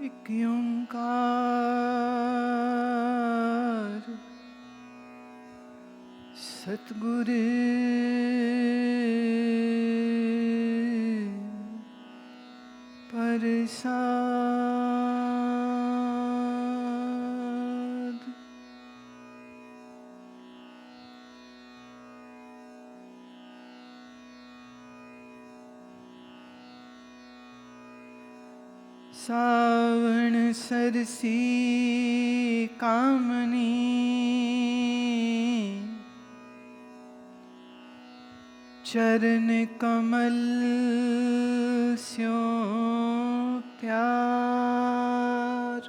एक ओंकार सतगुरु प्रसाद। सावण सरसी कामनी चरण कमल स्यों प्यार।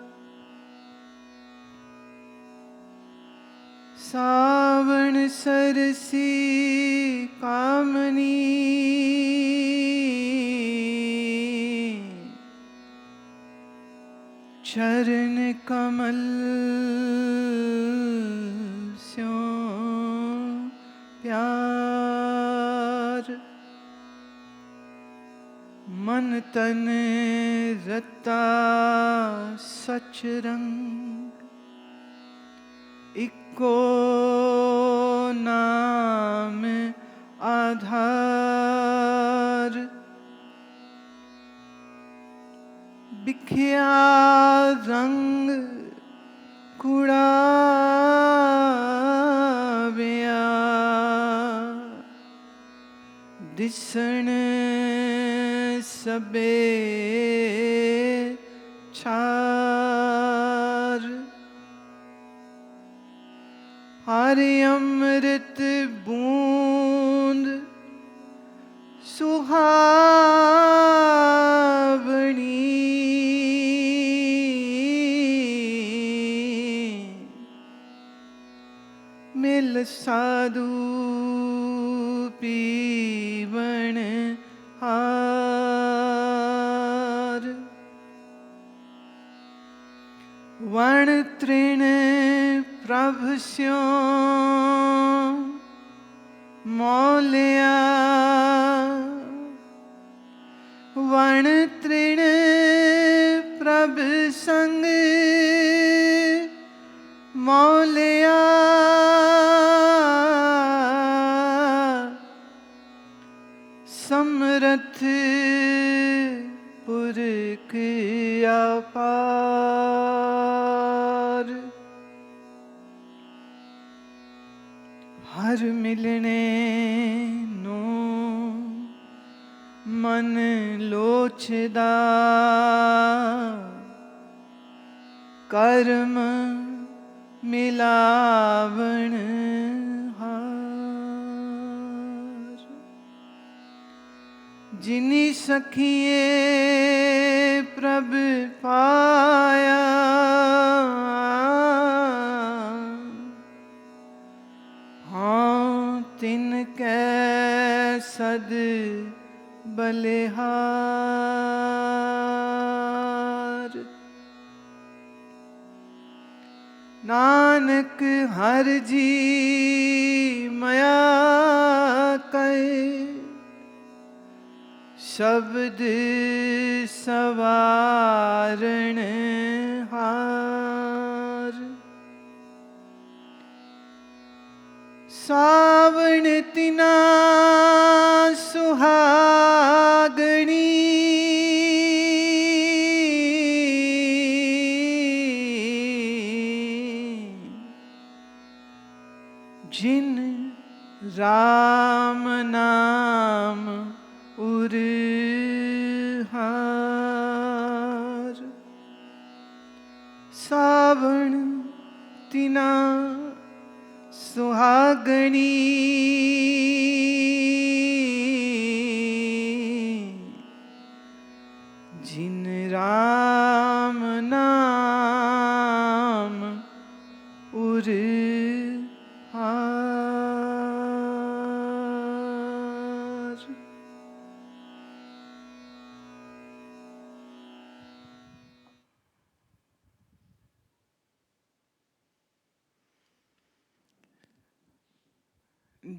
सावण सरसी कामनी चरण कमल स्यों प्यार। मन तन रता सच रंग इको नाम आधार। बिखया रंग कुड़ाव्या दिसण सबे छार। हरि अमृत बूंद सुहावनी मिल साधु पीवण हार। वण तृण प्रभ स्यों मौलिया वण तृण प्रभ संग मौलिया। समरथ पुरख अपार। हर मिलने नो मन लोचदा कर्म मिलावण हार। जिनी सखिए प्रभ पाया हाँ तिनकै सद बलिहार। नानक हर जी मया कहे शब्द सवारण हार। सावण तिना सुहागणी जिन राम नाम उरहार। सावण तिना सुहागणी जिन राम नाम उरहार।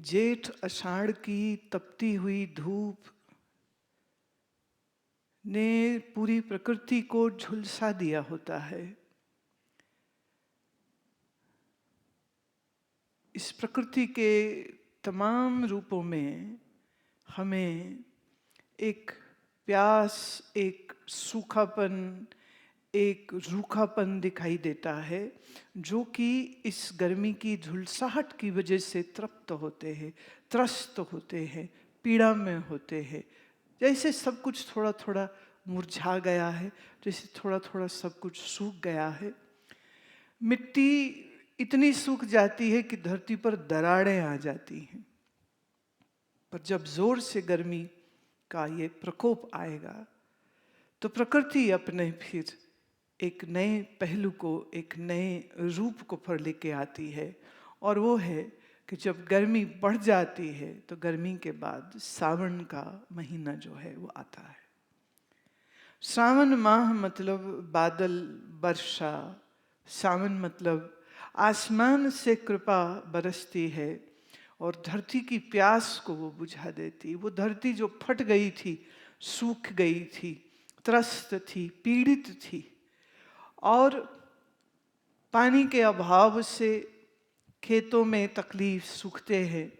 जेठ आषाढ़ की तपती हुई धूप ने पूरी प्रकृति को झुलसा दिया होता है। इस प्रकृति के तमाम रूपों में हमें एक प्यास, एक सूखापन, एक रूखापन दिखाई देता है, जो कि इस गर्मी की झुलसाहट की वजह से तृप्त होते हैं, त्रस्त होते हैं, पीड़ा में होते हैं। जैसे सब कुछ थोड़ा थोड़ा मुरझा गया है, जैसे थोड़ा थोड़ा सब कुछ सूख गया है। मिट्टी इतनी सूख जाती है कि धरती पर दरारें आ जाती हैं। पर जब जोर से गर्मी का ये प्रकोप आएगा तो प्रकृति अपने फिर एक नए पहलू को, एक नए रूप को पर लेके आती है। और वो है कि जब गर्मी बढ़ जाती है तो गर्मी के बाद सावन का महीना जो है वो आता है। सावन माह मतलब बादल, वर्षा। सावन मतलब आसमान से कृपा बरसती है और धरती की प्यास को वो बुझा देती। वो धरती जो फट गई थी, सूख गई थी, त्रस्त थी, पीड़ित थी, और पानी के अभाव से खेतों में तकलीफ, सूखते हैं।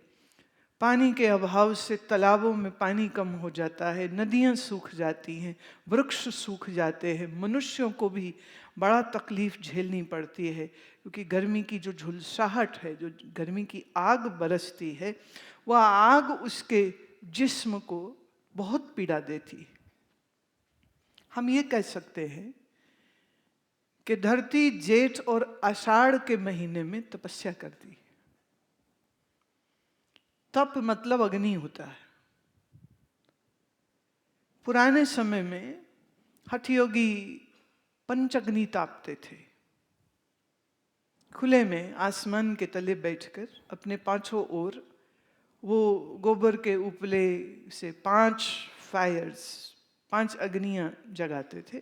पानी के अभाव से तालाबों में पानी कम हो जाता है, नदियाँ सूख जाती हैं, वृक्ष सूख जाते हैं। मनुष्यों को भी बड़ा तकलीफ झेलनी पड़ती है, क्योंकि गर्मी की जो झुलसाहट है, जो गर्मी की आग बरसती है, वह आग उसके जिस्म को बहुत पीड़ा देती है। हम ये कह सकते हैं कि धरती जेठ और आषाढ़ के महीने में तपस्या करती है। तप मतलब अग्नि होता है। पुराने समय में हठयोगी पंचअग्नि तापते थे। खुले में आसमान के तले बैठकर अपने पांचों ओर वो गोबर के उपले से 5 फायर्स, 5 अग्नियां जगाते थे।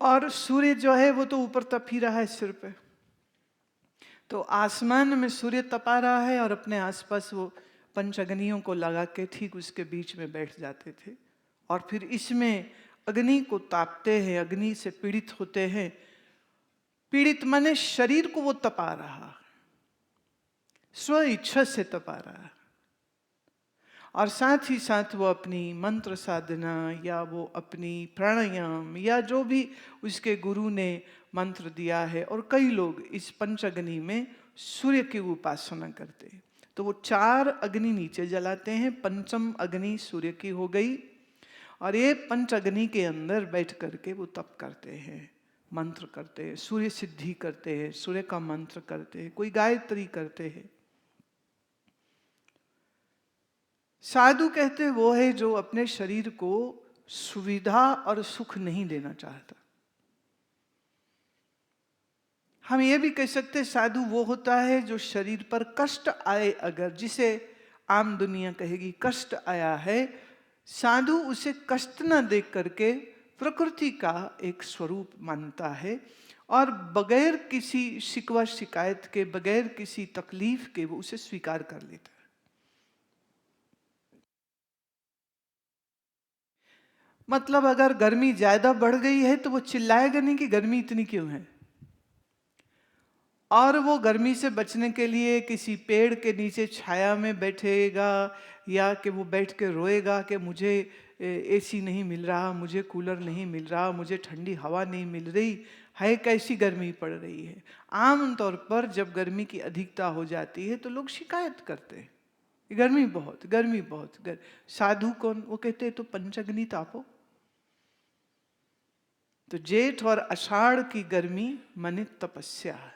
और सूर्य जो है वो तो ऊपर तप ही रहा है सिर पे, तो आसमान में सूर्य तपा रहा है और अपने आसपास वो पंचअग्नियों को लगा के ठीक उसके बीच में बैठ जाते थे। और फिर इसमें अग्नि को तापते हैं, अग्नि से पीड़ित होते हैं। पीड़ित माने शरीर को वो तपा रहा, स्व इच्छा से तपा रहा, और साथ ही साथ वो अपनी मंत्र साधना या वो अपनी प्राणायाम या जो भी उसके गुरु ने मंत्र दिया है। और कई लोग इस पंचअग्नि में सूर्य की उपासना करते हैं, तो वो 4 अग्नि नीचे जलाते हैं, पंचम अग्नि सूर्य की हो गई। और ये पंचअग्नि के अंदर बैठ करके वो तप करते हैं, मंत्र करते हैं, सूर्य सिद्धि करते हैं, सूर्य का मंत्र करते हैं, कोई गायत्री करते हैं। साधु कहते वो है जो अपने शरीर को सुविधा और सुख नहीं देना चाहता। हम ये भी कह सकते साधु वो होता है जो शरीर पर कष्ट आए, अगर जिसे आम दुनिया कहेगी कष्ट आया है, साधु उसे कष्ट न देख करके प्रकृति का एक स्वरूप मानता है और बगैर किसी शिकवा शिकायत के, बगैर किसी तकलीफ के वो उसे स्वीकार कर लेता है। मतलब अगर गर्मी ज्यादा बढ़ गई है तो वो चिल्लाएगा नहीं कि गर्मी इतनी क्यों है, और वो गर्मी से बचने के लिए किसी पेड़ के नीचे छाया में बैठेगा, या कि वो बैठ के रोएगा कि मुझे एसी नहीं मिल रहा, मुझे कूलर नहीं मिल रहा, मुझे ठंडी हवा नहीं मिल रही है, कैसी गर्मी पड़ रही है। आम तौर पर जब गर्मी की अधिकता हो जाती है तो लोग शिकायत करते हैं, गर्मी बहुत, गर्मी बहुत। साधु कौन? वो कहते हैं तो पंचअग्नि तापो। तो जेठ और आषाढ़ की गर्मी माने तपस्या है।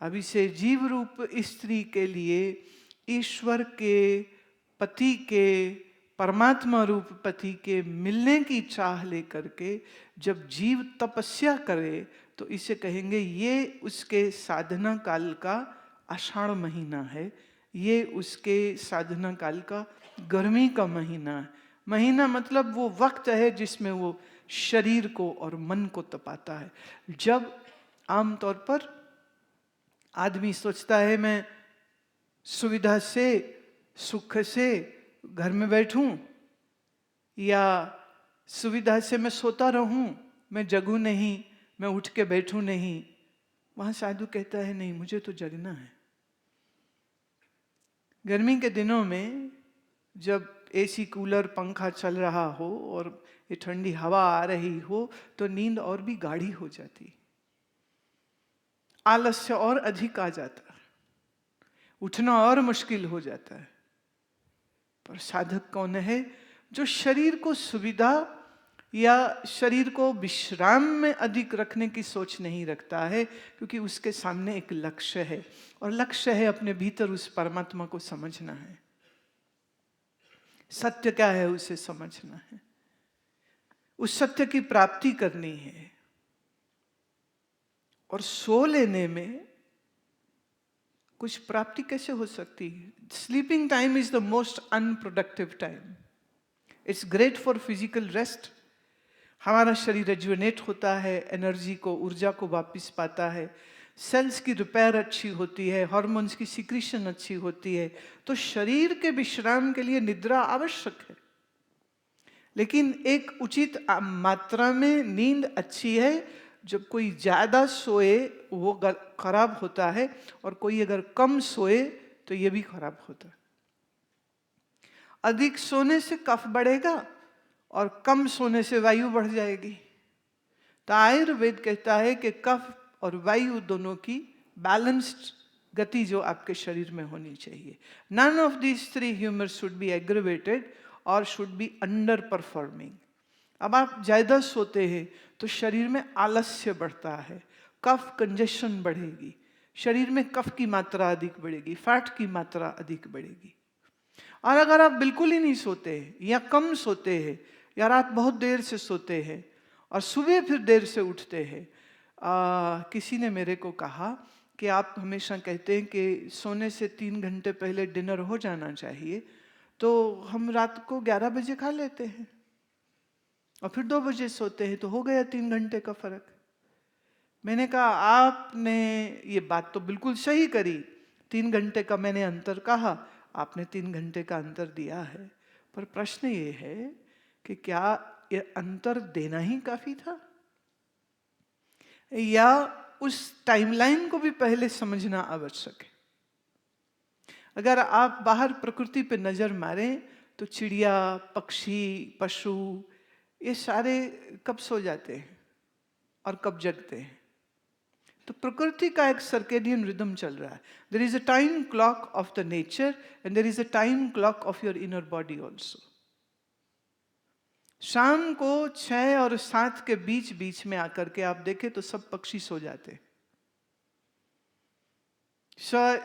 अभी से जीव रूप स्त्री के लिए ईश्वर के, पति के, परमात्मा रूप पति के मिलने की चाह लेकर के जब जीव तपस्या करे तो इसे कहेंगे ये उसके साधना काल का आषाढ़ महीना है, ये उसके साधना काल का गर्मी का महीना है। महीना मतलब वो वक्त है जिसमें वो शरीर को और मन को तपाता है। जब आमतौर पर आदमी सोचता है मैं सुविधा से, सुख से घर में बैठूं, या सुविधा से मैं सोता रहूं, मैं जगूं नहीं, मैं उठ के बैठूं नहीं, वहां साधु कहता है नहीं, मुझे तो जगना है। गर्मी के दिनों में जब एसी, कूलर, पंखा चल रहा हो और ये ठंडी हवा आ रही हो तो नींद और भी गाढ़ी हो जाती, आलस्य और अधिक आ जाता, उठना और मुश्किल हो जाता है। पर साधक कौन है? जो शरीर को सुविधा या शरीर को विश्राम में अधिक रखने की सोच नहीं रखता है, क्योंकि उसके सामने एक लक्ष्य है, और लक्ष्य है अपने भीतर उस परमात्मा को समझना है। सत्य क्या है उसे समझना है, उस सत्य की प्राप्ति करनी है। और सो लेने में कुछ प्राप्ति कैसे हो सकती है? Sleeping time is the most unproductive time. It's great for physical rest. हमारा शरीर रेजुवेनेट होता है, एनर्जी को, ऊर्जा को वापस पाता है, सेल्स की रिपेयर अच्छी होती है, हार्मोन्स की सिक्रीशन अच्छी होती है। तो शरीर के विश्राम के लिए निद्रा आवश्यक है, लेकिन एक उचित मात्रा में नींद अच्छी है। जब कोई ज्यादा सोए वो खराब होता है, और कोई अगर कम सोए तो ये भी खराब होता है। अधिक सोने से कफ बढ़ेगा और कम सोने से वायु बढ़ जाएगी। तो आयुर्वेद कहता है कि कफ और वायु दोनों की बैलेंस्ड गति जो आपके शरीर में होनी चाहिए। None of these three humours should be aggravated और शुड बी अंडर परफॉर्मिंग। अब आप ज्यादा सोते हैं तो शरीर में आलस्य बढ़ता है, कफ कंजेशन बढ़ेगी, शरीर में कफ की मात्रा अधिक बढ़ेगी, फैट की मात्रा अधिक बढ़ेगी। और अगर आप बिल्कुल ही नहीं सोते हैं या कम सोते हैं या रात बहुत देर से सोते हैं और सुबह फिर देर से उठते हैं, किसी ने मेरे को कहा कि आप हमेशा कहते हैं कि सोने से 3 घंटे पहले डिनर हो जाना चाहिए, तो हम रात को 11 बजे खा लेते हैं और फिर 2 बजे सोते हैं, तो हो गया 3 घंटे का फर्क। मैंने कहा आपने ये बात तो बिल्कुल सही करी, 3 घंटे का मैंने अंतर कहा, आपने 3 घंटे का अंतर दिया है, पर प्रश्न ये है कि क्या ये अंतर देना ही काफी था, या उस टाइमलाइन को भी पहले समझना आवश्यक है। अगर आप बाहर प्रकृति पे नजर मारें तो चिड़िया, पक्षी, पशु, ये सारे कब सो जाते हैं और कब जगते हैं? तो प्रकृति का एक सर्केडियन रिदम चल रहा है। There is a time clock of the nature and there is a time clock of your inner body also. शाम को 6 और 7 के बीच बीच में आकर के आप देखें तो सब पक्षी सो जाते हैं।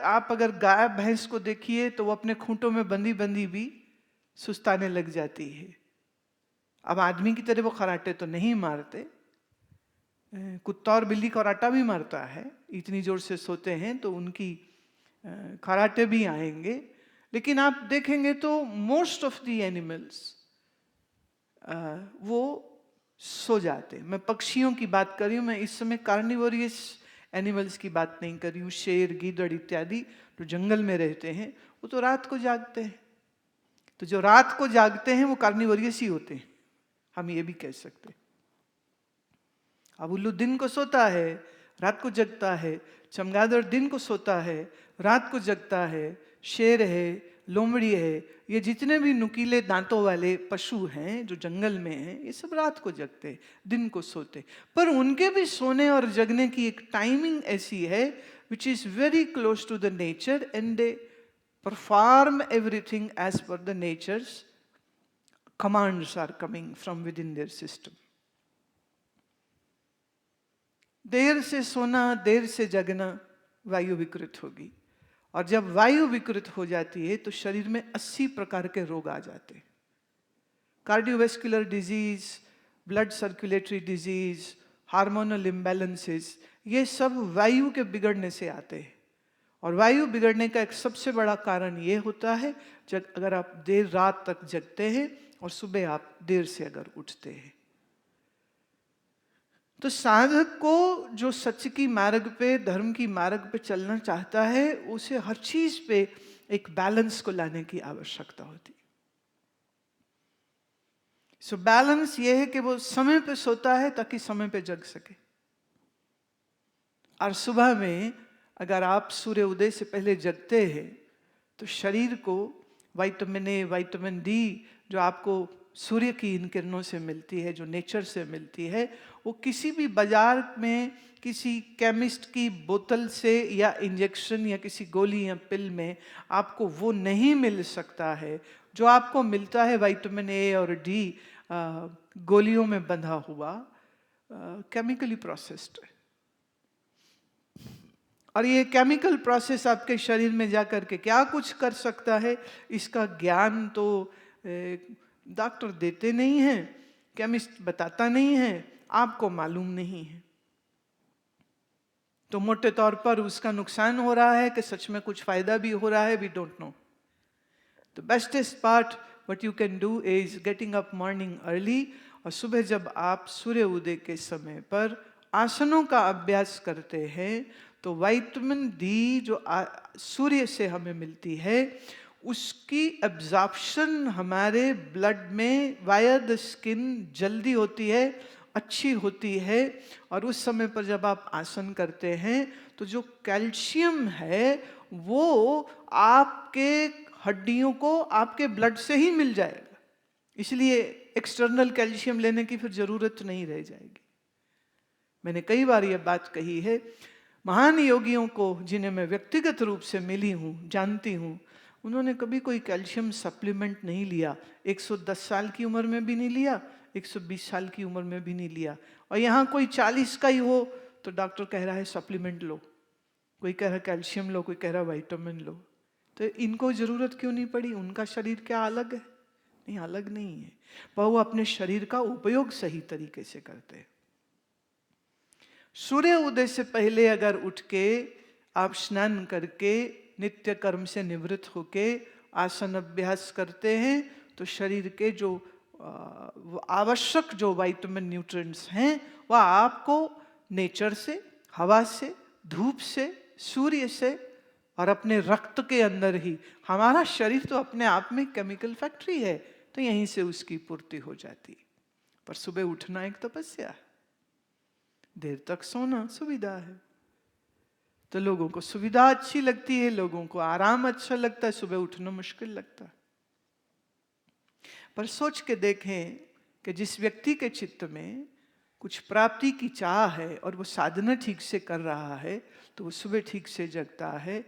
आप अगर गाय भैंस को देखिए तो वो अपने खूंटों में बंधी बंधी भी सुस्ताने लग जाती है। अब आदमी की तरह वो खराटे तो नहीं मारते, कुत्ता और बिल्ली खराटा भी मारता है, इतनी जोर से सोते हैं तो उनकी खराटे भी आएंगे। लेकिन आप देखेंगे तो मोस्ट ऑफ द एनिमल्स वो सो जाते। मैं पक्षियों की बात कर रही हूँ, मैं इस समय कार्निवोरियस एनिमल्स की बात नहीं कर रही हूँ। शेर, गीदड़ इत्यादि जो जंगल में रहते हैं वो तो रात को जागते हैं। तो जो रात को जागते हैं वो कार्निवोरियस ही होते हैं, हम ये भी कह सकते हैं। अब उल्लू दिन को सोता है, रात को जगता है, चमगादड़ दिन को सोता है, रात को जगता है, शेर है, लोमड़ी है, ये जितने भी नुकीले दांतों वाले पशु हैं जो जंगल में हैं, ये सब रात को जगते, दिन को सोते। पर उनके भी सोने और जगने की एक टाइमिंग ऐसी है which is very close to the nature and they perform everything as per the nature's commands are coming from within their system. देर से सोना, देर से जगना, वायु विकृत होगी, और जब वायु विकृत हो जाती है तो शरीर में 80 प्रकार के रोग आ जाते हैं। Cardiovascular disease, blood circulatory disease, hormonal imbalances, ये सब वायु के बिगड़ने से आते हैं। और वायु बिगड़ने का एक सबसे बड़ा कारण ये होता है जब अगर आप देर रात तक जगते हैं और सुबह आप देर से अगर उठते हैं। तो साधक को जो सच की मार्ग पे, धर्म की मार्ग पे चलना चाहता है, उसे हर चीज पे एक बैलेंस को लाने की आवश्यकता होती। सो बैलेंस ये है कि वो समय पे सोता है ताकि समय पे जग सके। और सुबह में अगर आप सूर्य उदय से पहले जगते हैं तो शरीर को विटामिन ए, विटामिन डी जो आपको सूर्य की इन किरणों से मिलती है, जो नेचर से मिलती है, वो किसी भी बाजार में किसी केमिस्ट की बोतल से या इंजेक्शन या किसी गोली या पिल में आपको वो नहीं मिल सकता है। जो आपको मिलता है विटामिन ए और डी गोलियों में बंधा हुआ, केमिकली प्रोसेस्ड है। और ये केमिकल प्रोसेस आपके शरीर में जाकर के क्या कुछ कर सकता है, इसका ज्ञान तो डॉक्टर देते नहीं हैं, केमिस्ट बताता नहीं है, आपको मालूम नहीं है। तो मोटे तौर पर उसका नुकसान हो रहा है कि सच में कुछ फायदा भी हो रहा है, we don't know. The bestest part what you can do is getting up morning early, और सुबह जब आप सूर्य उदय के समय पर आसनों का अभ्यास करते हैं तो विटामिन डी जो सूर्य से हमें मिलती है, उसकी एब्जॉर्प्शन हमारे ब्लड में वाया द स्किन जल्दी होती है, अच्छी होती है। और उस समय पर जब आप आसन करते हैं तो जो कैल्शियम है वो आपके हड्डियों को आपके ब्लड से ही मिल जाएगा, इसलिए एक्सटर्नल कैल्शियम लेने की फिर जरूरत नहीं रह जाएगी। मैंने कई बार यह बात कही है, महान योगियों को जिन्हें मैं व्यक्तिगत रूप से मिली हूँ, जानती हूँ, उन्होंने कभी कोई कैल्शियम सप्लीमेंट नहीं लिया। 110 साल की उम्र में भी नहीं लिया, 120 साल की उम्र में भी नहीं लिया। और यहाँ कोई 40 का ही हो तो डॉक्टर कह रहा है सप्लीमेंट लो, कोई कह रहा है कैल्शियम लो, कोई कह रहा है विटामिन लो। तो इनको जरूरत क्यों नहीं पड़ी? उनका शरीर क्या अलग है? नहीं, अलग नहीं है, पर वो अपने शरीर का उपयोग सही तरीके से करते हैं। सूर्य उदय से पहले अगर उठ के आप स्नान करके नित्य कर्म से निवृत्त होके आसन अभ्यास करते हैं तो शरीर के जो आवश्यक जो विटामिन न्यूट्रिएंट्स हैं वह आपको नेचर से, हवा से, धूप से, सूर्य से और अपने रक्त के अंदर ही, हमारा शरीर तो अपने आप में केमिकल फैक्ट्री है, तो यहीं से उसकी पूर्ति हो जाती। पर सुबह उठना एक तपस्या है, देर तक सोना सुविधा है। तो लोगों को सुविधा अच्छी लगती है, लोगों को आराम अच्छा लगता है, सुबह उठना मुश्किल लगता है। पर सोच के देखें कि जिस व्यक्ति के चित्त में कुछ प्राप्ति की चाह है और वो साधना ठीक से कर रहा है तो वो सुबह ठीक से जगता है।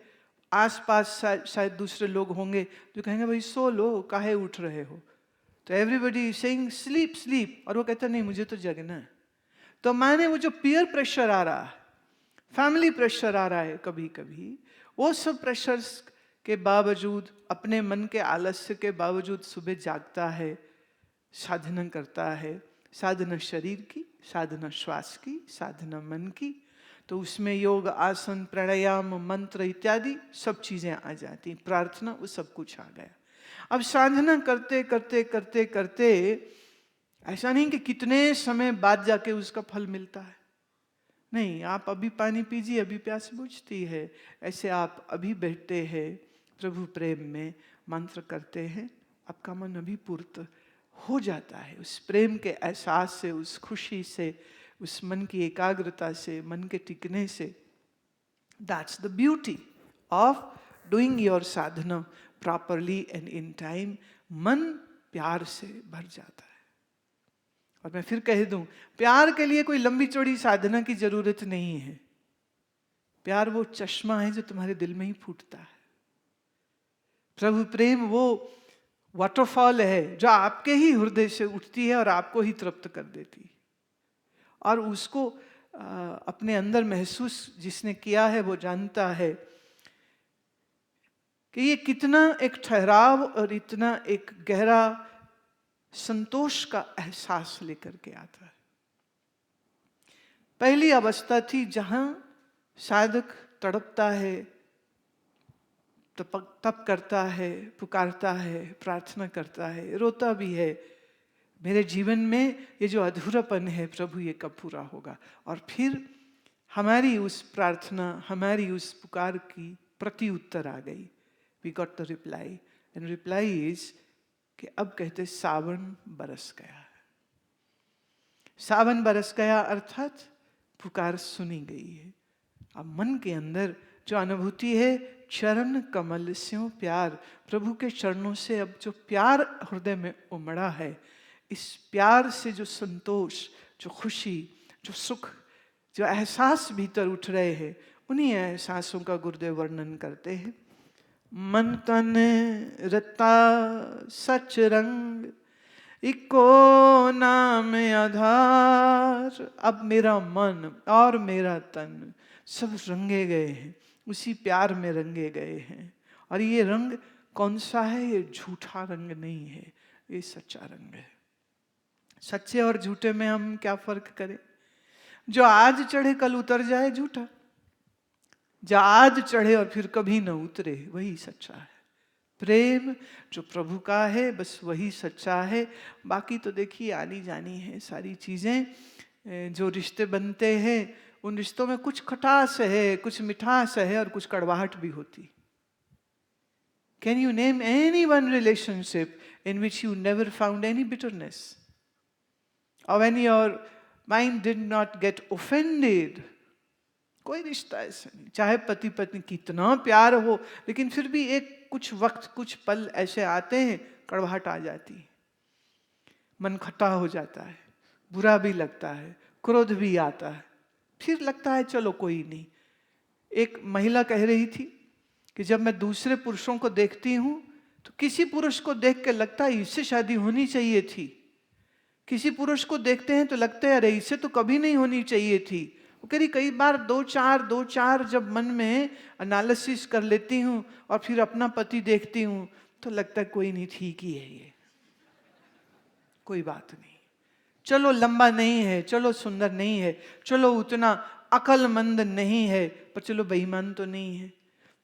आसपास शायद दूसरे लोग होंगे जो कहेंगे भाई सो लो, काहे उठ रहे हो? तो एवरीबडी सेइंग स्लीप स्लीप, और वो कहता नहीं मुझे तो जगना है। तो माने वो जो पीयर प्रेशर आ रहा है, फैमिली प्रेशर आ रहा है कभी कभी, वो सब प्रेशर्स के बावजूद, अपने मन के आलस्य के बावजूद सुबह जागता है, साधना करता है। साधना शरीर की, साधना श्वास की, साधना मन की। तो उसमें योग, आसन, प्राणायाम, मंत्र इत्यादि सब चीजें आ जाती, प्रार्थना, वो सब कुछ आ गया। अब साधना करते करते करते करते ऐसा नहीं कि कितने समय बाद जाके उसका फल मिलता है, नहीं। आप अभी पानी पीजिए, अभी प्यास बुझती है, ऐसे आप अभी बैठते हैं प्रभु प्रेम में, मंत्र करते हैं, आपका मन अभी पूर्त हो जाता है उस प्रेम के एहसास से, उस खुशी से, उस मन की एकाग्रता से, मन के टिकने से। That's the beauty of doing your Sadhana properly and in time. मन प्यार से भर जाता है। और मैं फिर कह दूं, प्यार के लिए कोई लंबी चौड़ी साधना की जरूरत नहीं है। प्यार वो चश्मा है जो तुम्हारे दिल में ही फूटता है। प्रभु प्रेम वो वाटरफॉल है जो आपके ही हृदय से उठती है और आपको ही तृप्त कर देती है। और उसको अपने अंदर महसूस जिसने किया है वो जानता है कि ये कितना एक ठहराव और इतना एक गहरा संतोष का एहसास लेकर के आता है। पहली अवस्था थी जहां साधक तड़पता है, तप करता है, पुकारता है, प्रार्थना करता है, रोता भी है, मेरे जीवन में ये जो अधूरापन है प्रभु ये कब पूरा होगा। और फिर हमारी उस प्रार्थना, हमारी उस पुकार की प्रति उत्तर आ गई। We got the reply, and reply is कि अब कहते सावन बरस गया। सावन बरस गया अर्थात पुकार सुनी गई है। अब मन के अंदर जो अनुभूति है, चरण कमल स्यों प्यार, प्रभु के चरणों से अब जो प्यार हृदय में उमड़ा है, इस प्यार से जो संतोष, जो खुशी, जो सुख, जो एहसास भीतर उठ रहे हैं, उन्हीं एहसासों का गुरुदेव वर्णन करते हैं। मन तन रता सच रंग, इको नाम आधार। अब मेरा मन और मेरा तन सब रंगे गए हैं, उसी प्यार में रंगे गए हैं। और ये रंग कौन सा है? ये झूठा रंग नहीं है, ये सच्चा रंग है। सच्चे और झूठे में हम क्या फर्क करें? जो आज चढ़े कल उतर जाए झूठा, जो आज चढ़े और फिर कभी न उतरे वही सच्चा है। प्रेम जो प्रभु का है बस वही सच्चा है। बाकी तो देखिए आनी जानी है सारी चीजें। जो रिश्ते बनते हैं उन रिश्तों में कुछ खटास है, कुछ मिठास है और कुछ कड़वाहट भी होती। Can you name any one relationship in which you never found any bitterness, और when your mind did not get offended? कोई रिश्ता ऐसा नहीं, चाहे पति पत्नी कितना प्यार हो, लेकिन फिर भी एक कुछ वक्त, कुछ पल ऐसे आते हैं, कड़वाहट आ जाती है, मन खट्टा हो जाता है, बुरा भी लगता है, क्रोध भी आता है, फिर लगता है चलो कोई नहीं। एक महिला कह रही थी कि जब मैं दूसरे पुरुषों को देखती हूं तो किसी पुरुष को देख के लगता है इससे शादी होनी चाहिए थी, किसी पुरुष को देखते हैं तो लगता है अरे इससे तो कभी नहीं होनी चाहिए थी। वो कह रही कई बार दो चार जब मन में एनालिसिस कर लेती हूँ और फिर अपना पति देखती हूँ तो लगता है कोई नहीं, ठीक ही है ये, कोई बात नहीं, चलो लंबा नहीं है, चलो सुंदर नहीं है, चलो उतना अक्लमंद नहीं है, पर चलो बेईमान तो नहीं है।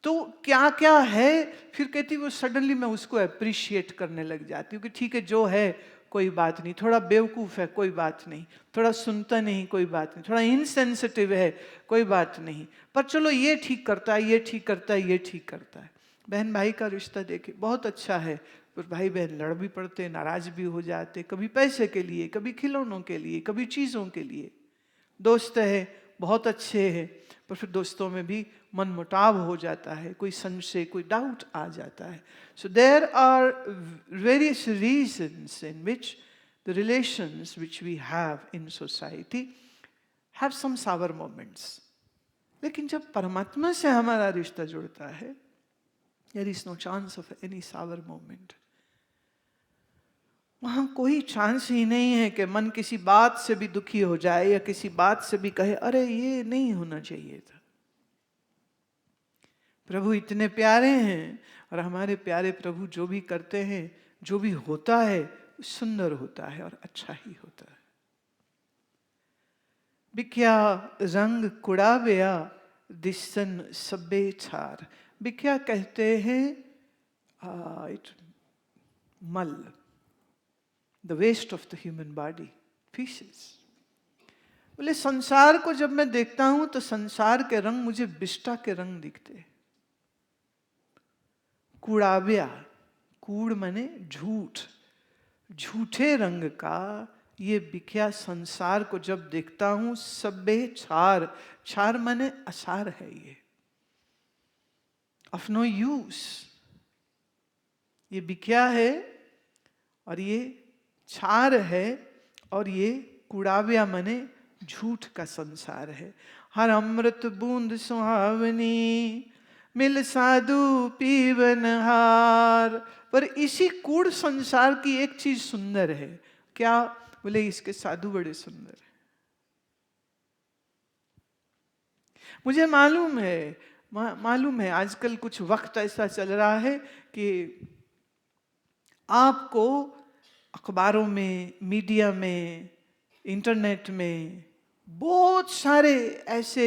तो क्या क्या है, फिर कहती वो सडनली मैं उसको अप्रिशिएट करने लग जाती हूँ कि ठीक है जो है कोई बात नहीं, थोड़ा बेवकूफ़ है कोई बात नहीं, थोड़ा सुनता नहीं कोई बात नहीं, थोड़ा इनसेंसिटिव है कोई बात नहीं, पर चलो ये ठीक करता है, ये ठीक करता है, ये ठीक करता है। बहन भाई का रिश्ता देखे बहुत अच्छा है, पर भाई बहन लड़ भी पड़ते, नाराज भी हो जाते, कभी पैसे के लिए, कभी खिलौनों के लिए, कभी चीज़ों के लिए। दोस्त है बहुत अच्छे हैं, पर फिर दोस्तों में भी मनमुटाव हो जाता है, कोई संशय, कोई डाउट आ जाता है। So there are various reasons in which the relations which we have in society have some sour moments. लेकिन जब परमात्मा से हमारा रिश्ता जुड़ता है, there is no chance of any sour moment. वहाँ कोई चांस ही नहीं है कि मन किसी बात से भी दुखी हो जाए या किसी बात से भी कहे अरे ये नहीं होना चाहिए था। प्रभु इतने प्यारे हैं और हमारे प्यारे प्रभु जो भी करते हैं, जो भी होता है सुंदर होता है और अच्छा ही होता है। बिख्या रंग कुड़ावया दिसन सबे छार। बिख्या कहते हैं मल, the waste of the human body, pieces। बोले संसार को जब मैं देखता हूं तो संसार के रंग मुझे बिष्टा के रंग दिखते। कूड़ाव्या, कूड़ माने झूठ, झूठे रंग का ये बिख्या संसार को जब देखता हूं, सबे छार, छार माने असार है, ये ऑफ नो यूज, ये बिख्या है और ये छार है और ये कुड़ाव्या मने झूठ का संसार है। हर अमृत बूंद सुहावनी, मिल साधु पीवन हार। पर इसी कूड़ संसार की एक चीज सुंदर है, क्या? बोले इसके साधु बड़े सुंदर है। मुझे मालूम है आजकल कुछ वक्त ऐसा चल रहा है कि आपको अखबारों में, मीडिया में, इंटरनेट में बहुत सारे ऐसे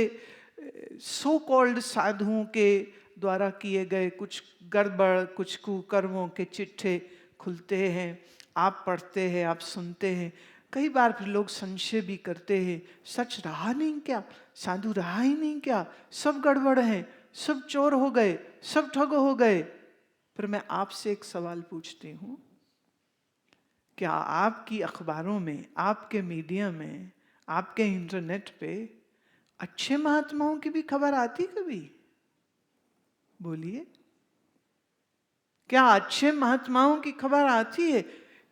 सो कॉल्ड साधुओं के द्वारा किए गए कुछ गड़बड़, कुछ कुकर्मों के चिट्ठे खुलते हैं, आप पढ़ते हैं, आप सुनते हैं। कई बार फिर लोग संशय भी करते हैं, सच रहा नहीं क्या, साधु रहा ही नहीं क्या, सब गड़बड़ है, सब चोर हो गए, सब ठग हो गए। पर मैं आपसे एक सवाल पूछती हूँ, क्या आपकी अखबारों में, आपके मीडिया में, आपके इंटरनेट पे अच्छे महात्माओं की भी खबर आती कभी? बोलिए, क्या अच्छे महात्माओं की खबर आती है?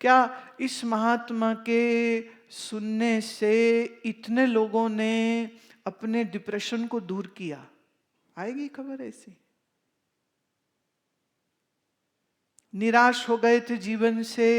क्या इस महात्मा के सुनने से इतने लोगों ने अपने डिप्रेशन को दूर किया? आएगी खबर ऐसी? निराश हो गए थे जीवन से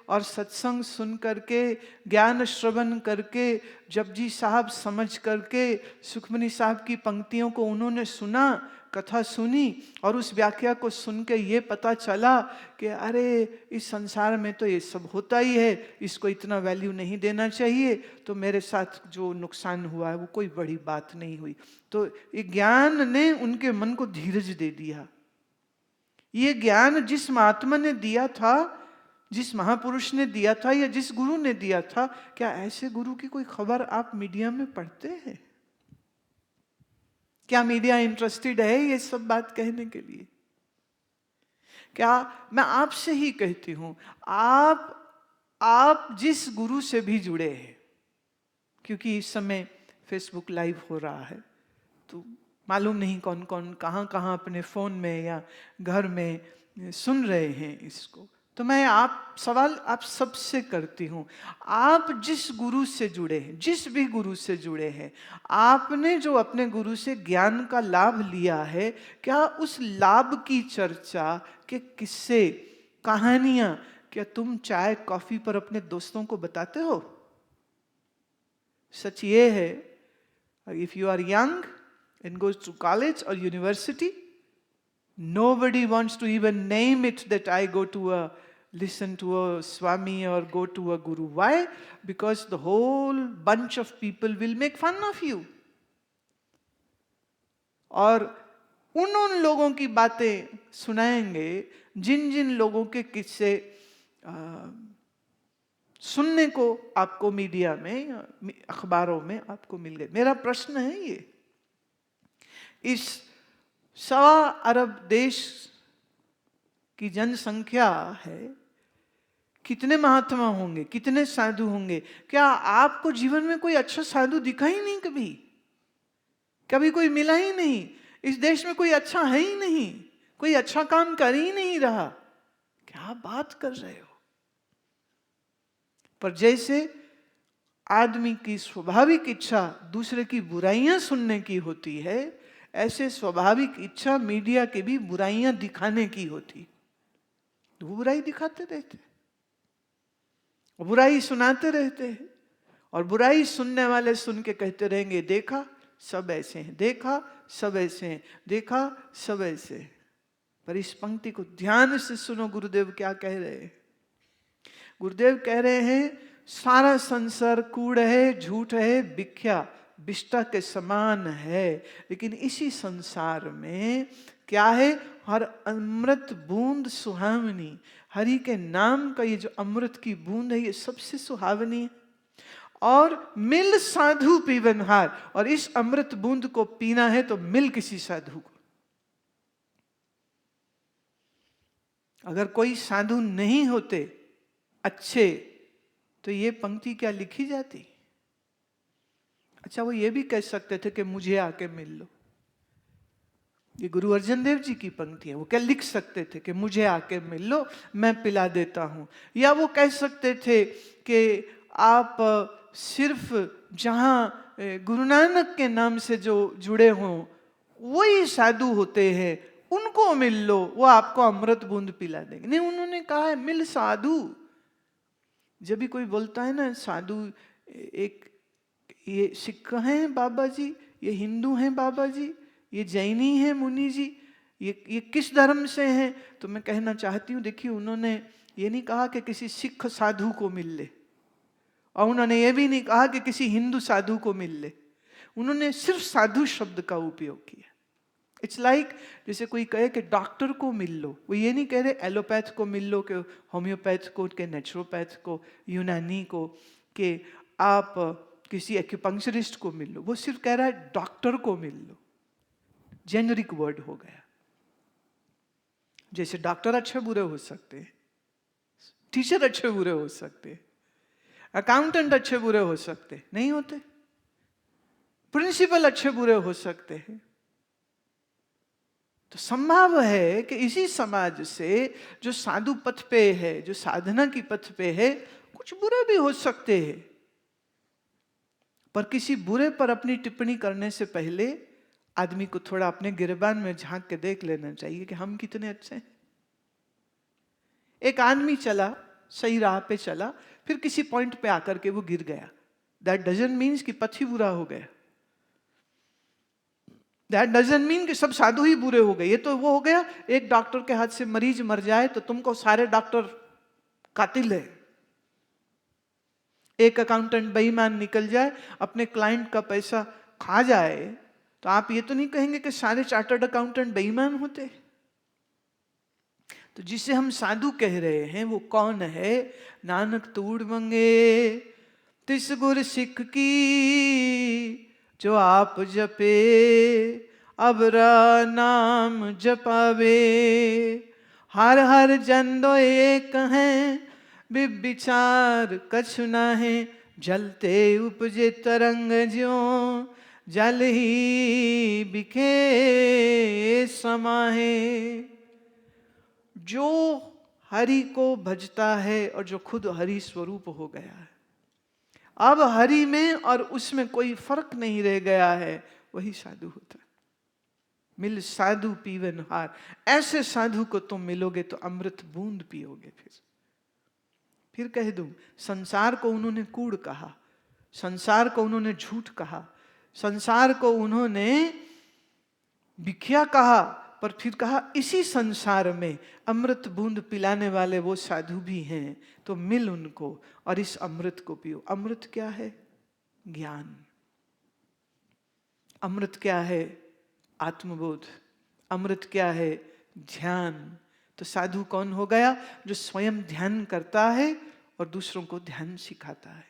और सत्संग सुन करके, ज्ञान श्रवण करके, जपजी साहब समझ करके, सुखमनी साहब की पंक्तियों को उन्होंने सुना, कथा सुनी और उस व्याख्या को सुन के ये पता चला कि अरे इस संसार में तो ये सब होता ही है, इसको इतना वैल्यू नहीं देना चाहिए, तो मेरे साथ जो नुकसान हुआ है वो कोई बड़ी बात नहीं हुई। तो ये ज्ञान ने उनके मन को धीरज दे दिया। ये ज्ञान जिस महात्मा ने दिया था, जिस महापुरुष ने दिया था या जिस गुरु ने दिया था, क्या ऐसे गुरु की कोई खबर आप मीडिया में पढ़ते हैं? क्या मीडिया इंटरेस्टेड है ये सब बात कहने के लिए? क्या मैं आपसे ही कहती हूं, आप जिस गुरु से भी जुड़े हैं, क्योंकि इस समय फेसबुक लाइव हो रहा है, तो मालूम नहीं कौन कौन कहाँ कहाँ अपने फोन में या घर में सुन रहे हैं इसको, तो मैं सवाल आप सबसे करती हूँ, आप जिस गुरु से जुड़े हैं, जिस भी गुरु से जुड़े हैं, आपने जो अपने गुरु से ज्ञान का लाभ लिया है, क्या उस लाभ की चर्चा के किस्से, कहानियां, क्या तुम चाय कॉफी पर अपने दोस्तों को बताते हो? सच ये है, if you are young and goes to college or university, nobody wants to even name it that I go to listen to a Swami or go to a Guru. Why? Because the whole bunch of people will make fun of you. और उन लोगों की बातें सुनाएंगे जिन जिन लोगों के किस्से सुनने को आपको मीडिया में, अखबारों में आपको मिल गए। मेरा प्रश्न है ये, इस 1.25 अरब देश की जनसंख्या है, कितने महात्मा होंगे, कितने साधु होंगे? क्या आपको जीवन में कोई अच्छा साधु दिखा ही नहीं? कभी कोई मिला ही नहीं? इस देश में कोई अच्छा है ही नहीं, कोई अच्छा काम कर ही नहीं रहा? क्या बात कर रहे हो? पर जैसे आदमी की स्वाभाविक इच्छा दूसरे की बुराइयां सुनने की होती है, ऐसे स्वाभाविक इच्छा मीडिया की भी बुराइयां दिखाने की होती। तो वो बुराई दिखाते रहते, बुराई सुनाते रहते हैं, और बुराई सुनने वाले सुन के कहते रहेंगे, देखा सब ऐसे हैं, देखा सब ऐसे हैं, देखा सब ऐसे हैं। पर इस पंक्ति को ध्यान से सुनो, गुरुदेव क्या कह रहे हैं। गुरुदेव कह रहे हैं, सारा संसार कूड़ है, झूठ है, भिख्या बिष्टा के समान है, लेकिन इसी संसार में क्या है? हर अमृत बूंद सुहावनी। हरि के नाम का ये जो अमृत की बूंद है, ये सबसे सुहावनी है। और मिल साधु पीवनहार, और इस अमृत बूंद को पीना है तो मिल किसी साधु को। अगर कोई साधु नहीं होते अच्छे, तो ये पंक्ति क्या लिखी जाती? अच्छा, वो ये भी कह सकते थे कि मुझे आके मिल लो। ये गुरु अर्जन देव जी की पंक्ति है। वो क्या लिख सकते थे कि मुझे आके मिल लो, मैं पिला देता हूं। या वो कह सकते थे कि आप सिर्फ जहां गुरु नानक के नाम से जो जुड़े हों वही साधु होते हैं, उनको मिल लो, वो आपको अमृत बूंद पिला देंगे। नहीं, उन्होंने कहा है मिल साधु। जब भी कोई बोलता है ना साधु, एक ये सिख हैं बाबा जी, ये हिंदू हैं बाबा जी, ये जैनी हैं मुनि जी, ये किस धर्म से हैं, तो मैं कहना चाहती हूँ, देखिए उन्होंने ये नहीं कहा कि किसी सिख साधु को मिल ले, और उन्होंने ये भी नहीं कहा कि किसी हिंदू साधु को मिल ले। उन्होंने सिर्फ साधु शब्द का उपयोग किया। इट्स लाइक जैसे कोई कहे कि डॉक्टर को मिल लो, वो ये नहीं कह रहे एलोपैथ को मिल लो, कि होम्योपैथ को, के नेचुरोपैथ को, यूनानी को, कि आप किसी एक्यूपंक्चरिस्ट को मिल लो। वो सिर्फ कह रहा है डॉक्टर को मिल लो। जेनरिक वर्ड हो गया। जैसे डॉक्टर अच्छे बुरे हो सकते हैं, टीचर अच्छे बुरे हो सकते, अकाउंटेंट अच्छे बुरे हो सकते, नहीं होते। प्रिंसिपल अच्छे बुरे हो सकते हैं। तो संभव है कि इसी समाज से जो साधु पथ पे है, जो साधना की पथ पे है, कुछ बुरे भी हो सकते हैं। पर किसी बुरे पर अपनी टिप्पणी करने से पहले आदमी को थोड़ा अपने गिरबान में झांक के देख लेना चाहिए कि हम कितने अच्छे हैं। एक आदमी चला, सही राह पे चला, फिर किसी पॉइंट पे आकर के वो गिर गया। दैट डजंट मीन्स कि पथ ही बुरा हो गया। दैट डजंट मीन कि सब साधु ही बुरे हो गए। ये तो वो हो गया, एक डॉक्टर के हाथ से मरीज मर जाए तो तुमको सारे डॉक्टर कातिल है। एक अकाउंटेंट बेईमान निकल जाए, अपने क्लाइंट का पैसा खा जाए, तो आप ये तो नहीं कहेंगे कि सारे चार्टर्ड अकाउंटेंट बेईमान होते। तो जिसे हम साधु कह रहे हैं वो कौन है? नानक तूड़ मंगे तिस गुर सिख की, जो आप जपे अबरा नाम जपावे। हर हर जन दो एक हैं, विचार कछु नाहे। जलते उपजे तरंग ज्यों, जल ही बिखे समाहे। जो हरि को भजता है और जो खुद हरि स्वरूप हो गया है, अब हरि में और उसमें कोई फर्क नहीं रह गया है, वही साधु होता है। मिल साधु पीवन हार, ऐसे साधु को तुम मिलोगे तो अमृत बूंद पियोगे। फिर कह दूं, संसार को उन्होंने कूड़ कहा, संसार को उन्होंने झूठ कहा, संसार को उन्होंने भिखिया कहा, पर फिर कहा इसी संसार में अमृत बूंद पिलाने वाले वो साधु भी हैं, तो मिल उनको और इस अमृत को पियो। अमृत क्या है? ज्ञान। अमृत क्या है? आत्मबोध। अमृत क्या है? ध्यान। तो साधु कौन हो गया? जो स्वयं ध्यान करता है और दूसरों को ध्यान सिखाता है।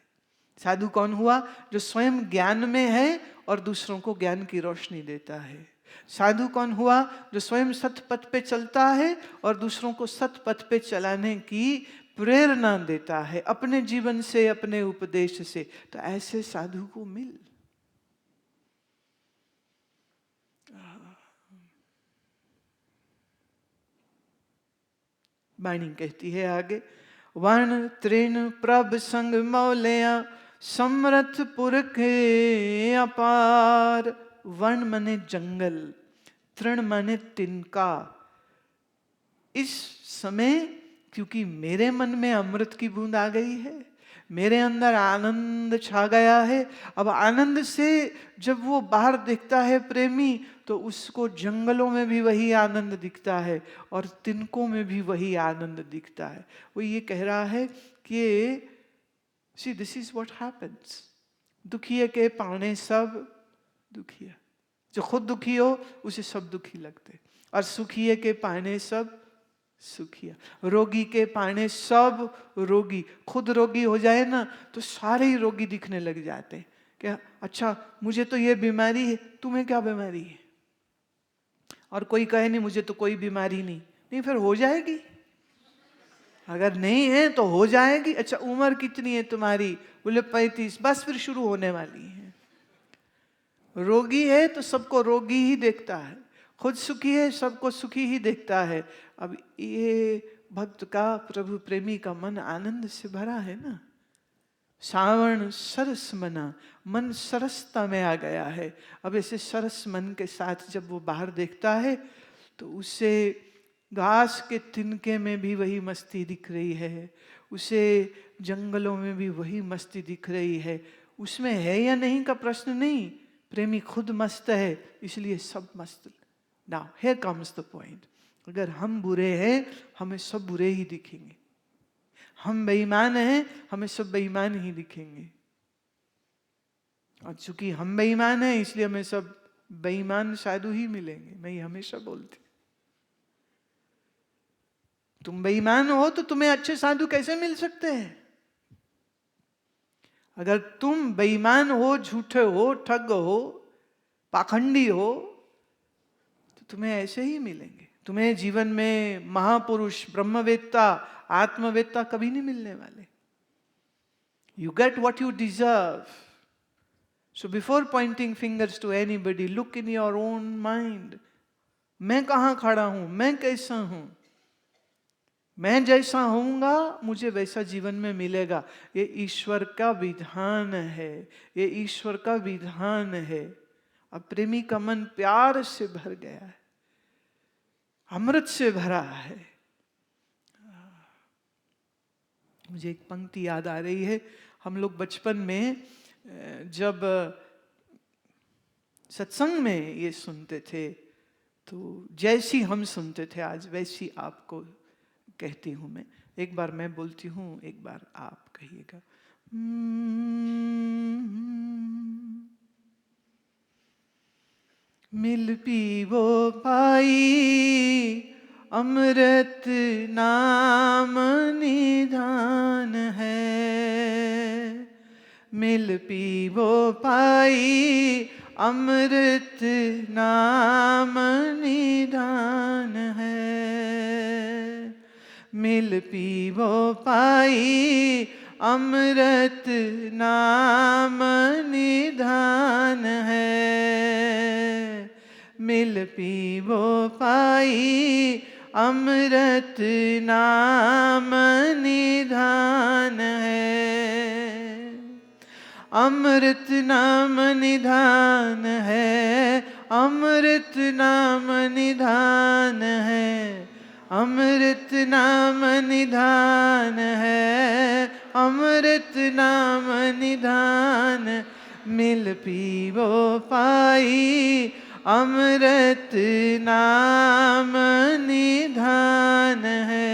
साधु कौन हुआ? जो स्वयं ज्ञान में है और दूसरों को ज्ञान की रोशनी देता है। साधु कौन हुआ? जो स्वयं सतपथ पे चलता है और दूसरों को सतपथ पे चलाने की प्रेरणा देता है, अपने जीवन से, अपने उपदेश से। तो ऐसे साधु को मिल। वाणी कहती है आगे, वर्ण तृण प्रभ संग मौलिया, समरथ पुरख अपार। वर्ण माने जंगल, तृण माने तिनका। इस समय क्योंकि मेरे मन में अमृत की बूंद आ गई है, मेरे अंदर आनंद छा गया है। अब आनंद से जब वो बाहर दिखता है प्रेमी, तो उसको जंगलों में भी वही आनंद दिखता है और तिनकों में भी वही आनंद दिखता है। वो ये कह रहा है कि see this is what happens. दुखिए के पाने सब दुखिया। जो खुद दुखी हो उसे सब दुखी लगते, और सुखिए के पाने सब सुखिया। रोगी के पाने सब रोगी। खुद रोगी हो जाए ना तो सारे ही रोगी दिखने लग जाते। क्या अच्छा मुझे तो ये बीमारी है, तुम्हें क्या बीमारी है? और कोई कहे नहीं मुझे तो कोई बीमारी नहीं, नहीं फिर हो जाएगी। अगर नहीं है तो हो जाएगी। अच्छा उम्र कितनी है तुम्हारी? बोले 35। बस फिर शुरू होने वाली है। रोगी है तो सबको रोगी ही देखता है, खुद सुखी है सबको सुखी ही देखता है। अब ये भक्त का, प्रभु प्रेमी का मन आनंद से भरा है ना। सावण सरस मना, मन सरसता में आ गया है। अब ऐसे सरस मन के साथ जब वो बाहर देखता है तो उसे घास के तिनके में भी वही मस्ती दिख रही है, उसे जंगलों में भी वही मस्ती दिख रही है। उसमें है या नहीं का प्रश्न नहीं, प्रेमी खुद मस्त है इसलिए सब मस्त। Now here comes the point. अगर हम बुरे हैं हमें सब बुरे ही दिखेंगे, हम बेईमान हैं हमें सब बेईमान ही दिखेंगे। और चूंकि हम बेईमान हैं इसलिए हमें सब बेईमान साधु ही मिलेंगे। मैं ये हमेशा बोलती, तुम बेईमान हो तो तुम्हें अच्छे साधु कैसे मिल सकते हैं? अगर तुम बेईमान हो, झूठे हो, ठग हो, पाखंडी हो, तो तुम्हें ऐसे ही मिलेंगे। तुम्हें जीवन में महापुरुष, ब्रह्मवेत्ता, आत्मवेत्ता कभी नहीं मिलने वाले। You get what you deserve. So before pointing fingers to anybody, look in your own mind. मैं कहाँ खड़ा हूं, मैं कैसा हूं, मैं जैसा होऊंगा मुझे वैसा जीवन में मिलेगा। ये ईश्वर का विधान है, ये ईश्वर का विधान है। अब प्रेमी का मन प्यार से भर गया है, अमृत से भरा है। मुझे एक पंक्ति याद आ रही है। हम लोग बचपन में जब सत्संग में ये सुनते थे, तो जैसी हम सुनते थे आज वैसी आपको कहती हूं मैं। एक बार मैं बोलती हूं, एक बार आप कहिएगा। मिल पीवो पाई अमृत नाम निधान है। मिल पीवो पाई अमृत नाम निधान है। मिल पीवो पाई अमृत नाम निधान है। मिल पीवो पाई अमृत नाम निधान है। अमृत नाम निधान है, अमृत नाम निधान है। अमृत नाम निधान है, अमृत नाम निधान। मिल पीवो पाई अमृत नाम निधान है।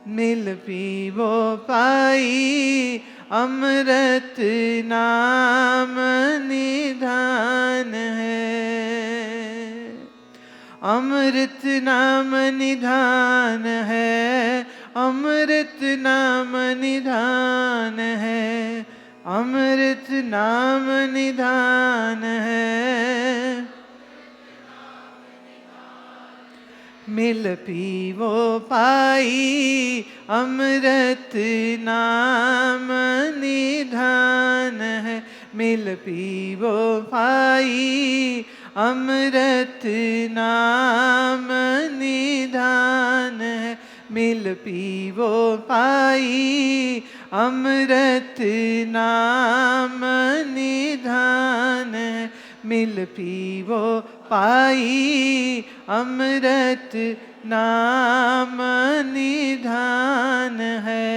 मिल पीवो पाई अमृत नाम निधान है। अमृत नाम निधान है, अमृत नाम निधान है। अमृत नाम निधान है। मिल पीवो पाई अमृत नाम निधान है। मिल पीवो पाई अमृत नाम निधान है। मिल पीवो पाई अमृत नाम निधान है। मिल पीवो पाई अमृत नाम निधान है।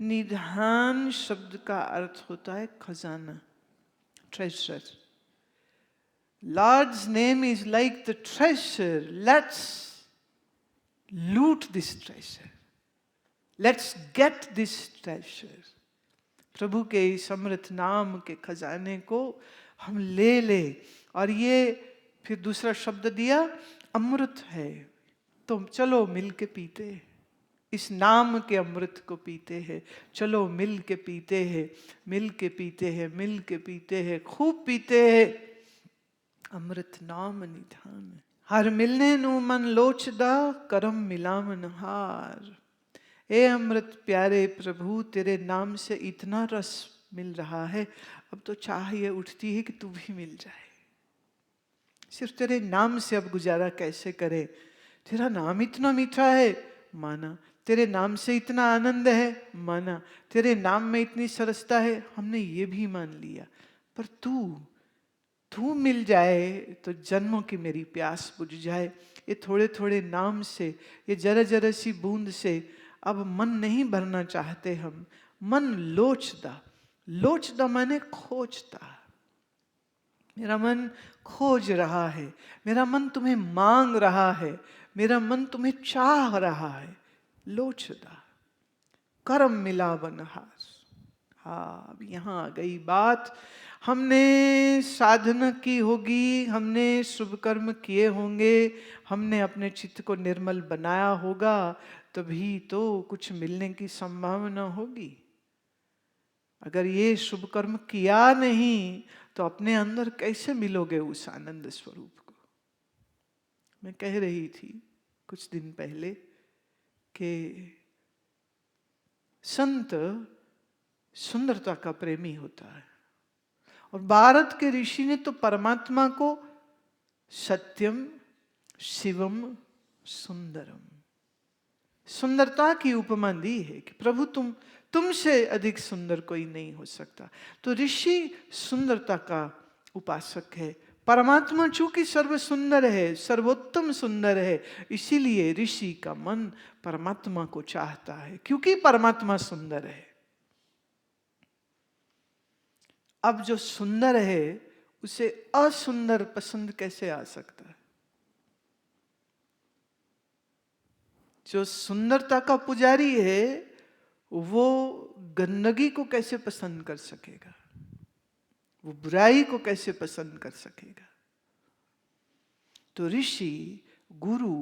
निधान शब्द का अर्थ होता है खजाना, treasure. Lord's name is like the treasure. Let's loot this treasure. Let's get this treasure. प्रभु के इस अमृत नाम के खजाने को हम ले ले। और ये फिर दूसरा शब्द दिया, अमृत है। तो चलो मिल के पीते हैं, इस नाम के अमृत को पीते हैं। चलो मिल के पीते हैं, मिल के पीते हैं, मिल के पीते हैं, खूब पीते हैं। अमृत नाम निधान हर मिलने नू मन लोचदा, करम मिलावन हार। ए अमृत प्यारे प्रभु, तेरे नाम से इतना रस मिल रहा है, अब तो चाह ये उठती है कि तू भी मिल जाए। सिर्फ तेरे नाम से अब गुजारा कैसे करे। तेरा नाम इतना मीठा है, माना। तेरे नाम से इतना आनंद है, माना। तेरे नाम में इतनी सरसता है, हमने ये भी मान लिया। पर तू मिल जाए तो जन्मों की मेरी प्यास बुझ जाए। ये थोड़े थोड़े नाम से, ये जरा जरा सी बूंद से अब मन नहीं भरना चाहते हम। मन लोचदा, लोचदा माने खोजता। मेरा मन खोज रहा है, मेरा मन तुम्हें मांग रहा है, मेरा मन तुम्हें चाह रहा है। लोचदा करम मिलावन हार। हाँ, अब यहाँ आ गई बात। हमने साधना की होगी, हमने शुभ कर्म किए होंगे, हमने अपने चित्त को निर्मल बनाया होगा, तभी तो कुछ मिलने की संभावना होगी। अगर ये शुभ कर्म किया नहीं तो अपने अंदर कैसे मिलोगे उस आनंद स्वरूप को। मैं कह रही थी कुछ दिन पहले कि संत सुंदरता का प्रेमी होता है, और भारत के ऋषि ने तो परमात्मा को सत्यम शिवम सुंदरम, सुंदरता की उपमा दी है कि प्रभु तुमसे अधिक सुंदर कोई नहीं हो सकता। तो ऋषि सुंदरता का उपासक है। परमात्मा चूंकि सर्व सुंदर है, सर्वोत्तम सुंदर है, इसीलिए ऋषि का मन परमात्मा को चाहता है, क्योंकि परमात्मा सुंदर है। अब जो सुंदर है उसे असुंदर पसंद कैसे आ सकता है? जो सुंदरता का पुजारी है वो गंदगी को कैसे पसंद कर सकेगा? वो बुराई को कैसे पसंद कर सकेगा? तो ऋषि, गुरु,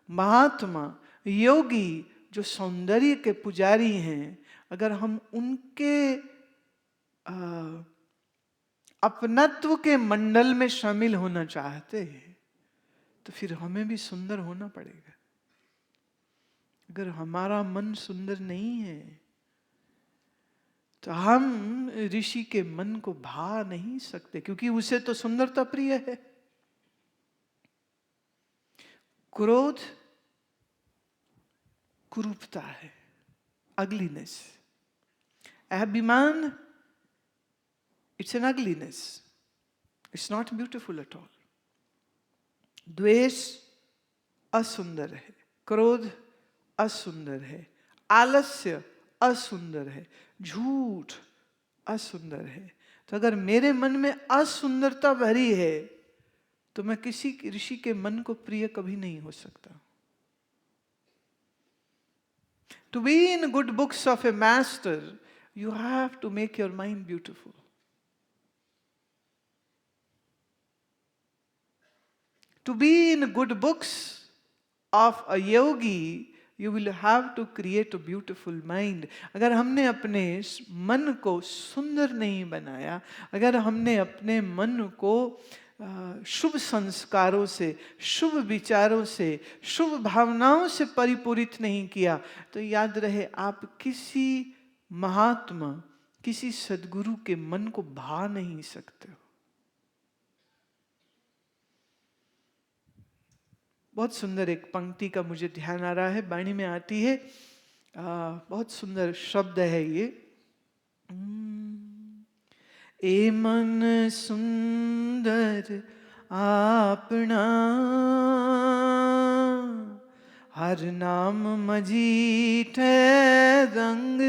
महात्मा, योगी जो सौंदर्य के पुजारी हैं, अगर हम उनके अपनत्व के मंडल में शामिल होना चाहते हैं तो फिर हमें भी सुंदर होना पड़ेगा। अगर हमारा मन सुंदर नहीं है तो हम ऋषि के मन को भा नहीं सकते, क्योंकि उसे तो सुंदरता प्रिय है। क्रोध कुरूपता है, अगलीनेस। अभिमान, it's an ugliness, it's not beautiful at all. द्वेष असुंदर है, क्रोध असुंदर है, आलस्य असुंदर है, झूठ असुंदर है। तो अगर मेरे मन में असुंदरता भरी है तो मैं किसी ऋषि के मन को प्रिय कभी नहीं हो सकता। To be in good books of a master, you have to make your mind beautiful. To be in good books of a yogi, you will have to create a beautiful mind. अगर हमने अपने मन को सुंदर नहीं बनाया, अगर हमने अपने मन को शुभ संस्कारों से, शुभ विचारों से, शुभ भावनाओं से परिपूरित नहीं किया, तो याद रहे आप किसी महात्मा, किसी सद्गुरु के मन को भा नहीं सकते हो। बहुत सुंदर एक पंक्ति का मुझे ध्यान आ रहा है, वाणी में आती है, बहुत सुंदर शब्द है ये। ए मन सुंदर आपना, हर नाम मजीठे रंग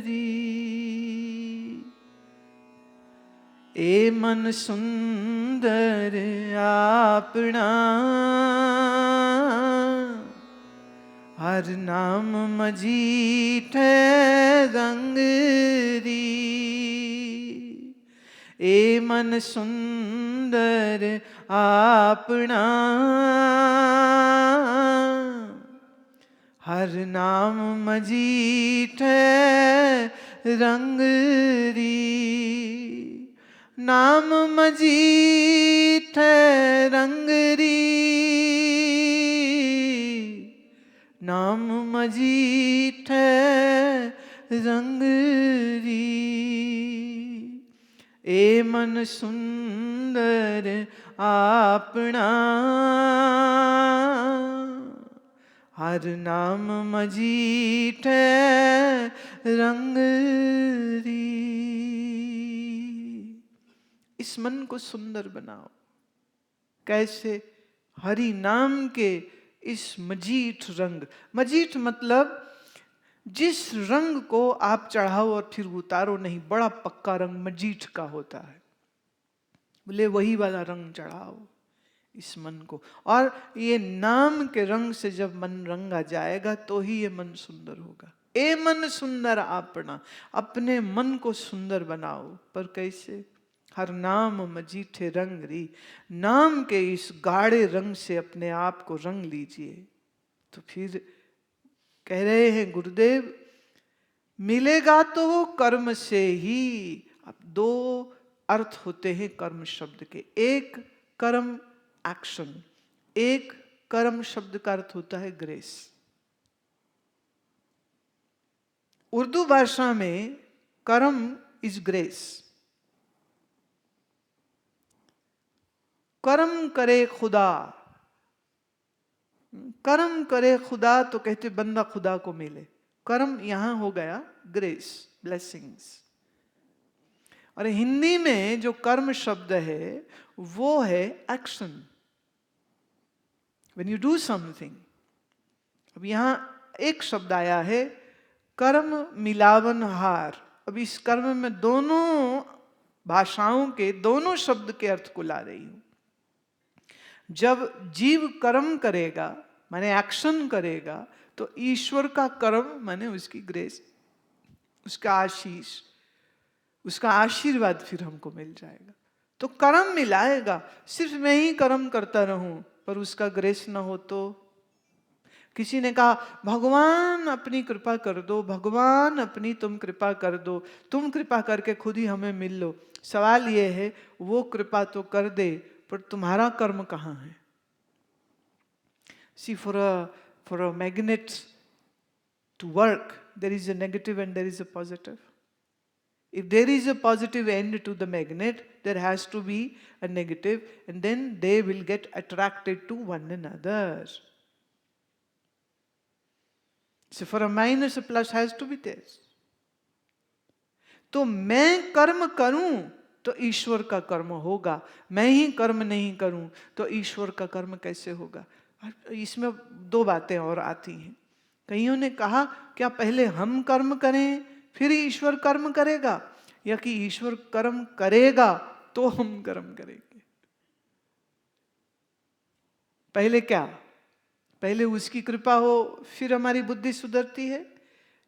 री। ए मन सुंदर आपना, हर नाम मजीठे रंग री। ए मन सुंदर आपना, हर नाम मजीठे रंग री। नाम मजीठे रंग री, नाम मजीठे रंग री। ए मन सुंदर आपना, हर नाम मजीठे रंग री। इस मन को सुंदर बनाओ। कैसे? हरि नाम के इस मजीठ रंग, मजीठ मतलब जिस रंग को आप चढ़ाओ और फिर उतारो नहीं, बड़ा पक्का रंग मजीठ का होता है, बोले वही वाला रंग चढ़ाओ इस मन को। और ये नाम के रंग से जब मन रंगा जाएगा तो ही ये मन सुंदर होगा। ए मन सुंदर आपना, अपने मन को सुंदर बनाओ। पर कैसे? हर नाम मजीठे रंग री, नाम के इस गाढ़े रंग से अपने आप को रंग लीजिए। तो फिर कह रहे हैं गुरुदेव, मिलेगा तो वो कर्म से ही। अब दो अर्थ होते हैं कर्म शब्द के, एक कर्म एक्शन, एक कर्म शब्द का अर्थ होता है ग्रेस। उर्दू भाषा में कर्म इज ग्रेस। कर्म करे खुदा, कर्म करे खुदा तो कहते बंदा खुदा को मिले। कर्म यहां हो गया ग्रेस, ब्लेसिंग्स। और हिंदी में जो कर्म शब्द है वो है action, when you do something. अब यहां एक शब्द आया है कर्म मिलावन हार। अब इस कर्म में दोनों भाषाओं के दोनों शब्द के अर्थ को ला रही हूं। जब जीव कर्म करेगा माने एक्शन करेगा तो ईश्वर का कर्म माने उसकी ग्रेस, उसका आशीष, उसका आशीर्वाद फिर हमको मिल जाएगा। तो कर्म मिलाएगा। सिर्फ मैं ही कर्म करता रहूं पर उसका ग्रेस ना हो तो। किसी ने कहा भगवान अपनी कृपा कर दो, भगवान अपनी तुम कृपा कर दो, तुम कृपा करके खुद ही हमें मिल लो। सवाल यह है वो कृपा तो कर दे पर तुम्हारा कर्म कहाँ है? See, for a magnet to work, there is a negative and there is a positive. If there is a positive end to the magnet, there has to be a negative, and then they will get attracted to one another. So for a minus, a plus has to be there. तो मैं कर्म करूं तो ईश्वर का कर्म होगा, मैं ही कर्म नहीं करूं तो ईश्वर का कर्म कैसे होगा? इसमें दो बातें और आती हैं। कईयों ने कहा क्या पहले हम कर्म करें फिर ईश्वर कर्म करेगा, या कि ईश्वर कर्म करेगा तो हम कर्म करेंगे? पहले क्या? पहले उसकी कृपा हो फिर हमारी बुद्धि सुधरती है,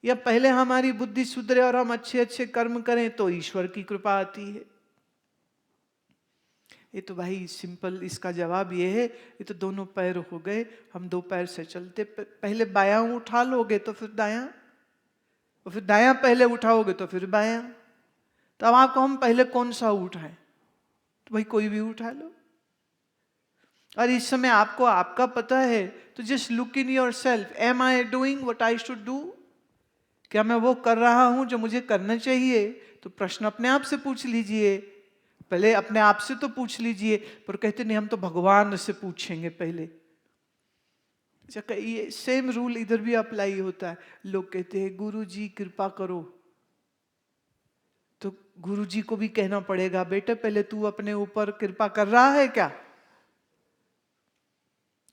या पहले हमारी बुद्धि सुधरे और हम अच्छे अच्छे कर्म करें तो ईश्वर की कृपा आती है? ये तो भाई सिंपल, इसका जवाब ये है ये तो दोनों पैर हो गए, हम दो पैर से चलते। पहले बायां उठा लोगे तो फिर दायां, और फिर दायां पहले उठाओगे तो फिर बायां। तो अब आपको हम पहले कौन सा उठाएं? तो भाई कोई भी उठा लो। और इस समय आपको आपका पता है तो just look in yourself, am I doing what I should do? क्या मैं वो कर रहा हूं जो मुझे करना चाहिए? तो प्रश्न अपने आप से पूछ लीजिए। पहले अपने आप से तो पूछ लीजिए, पर कहते नहीं हम तो भगवान से पूछेंगे पहले। ये सेम रूल इधर भी अप्लाई होता है। लोग कहते हैं गुरु जी कृपा करो, तो गुरु जी को भी कहना पड़ेगा बेटे पहले तू अपने ऊपर कृपा कर रहा है क्या?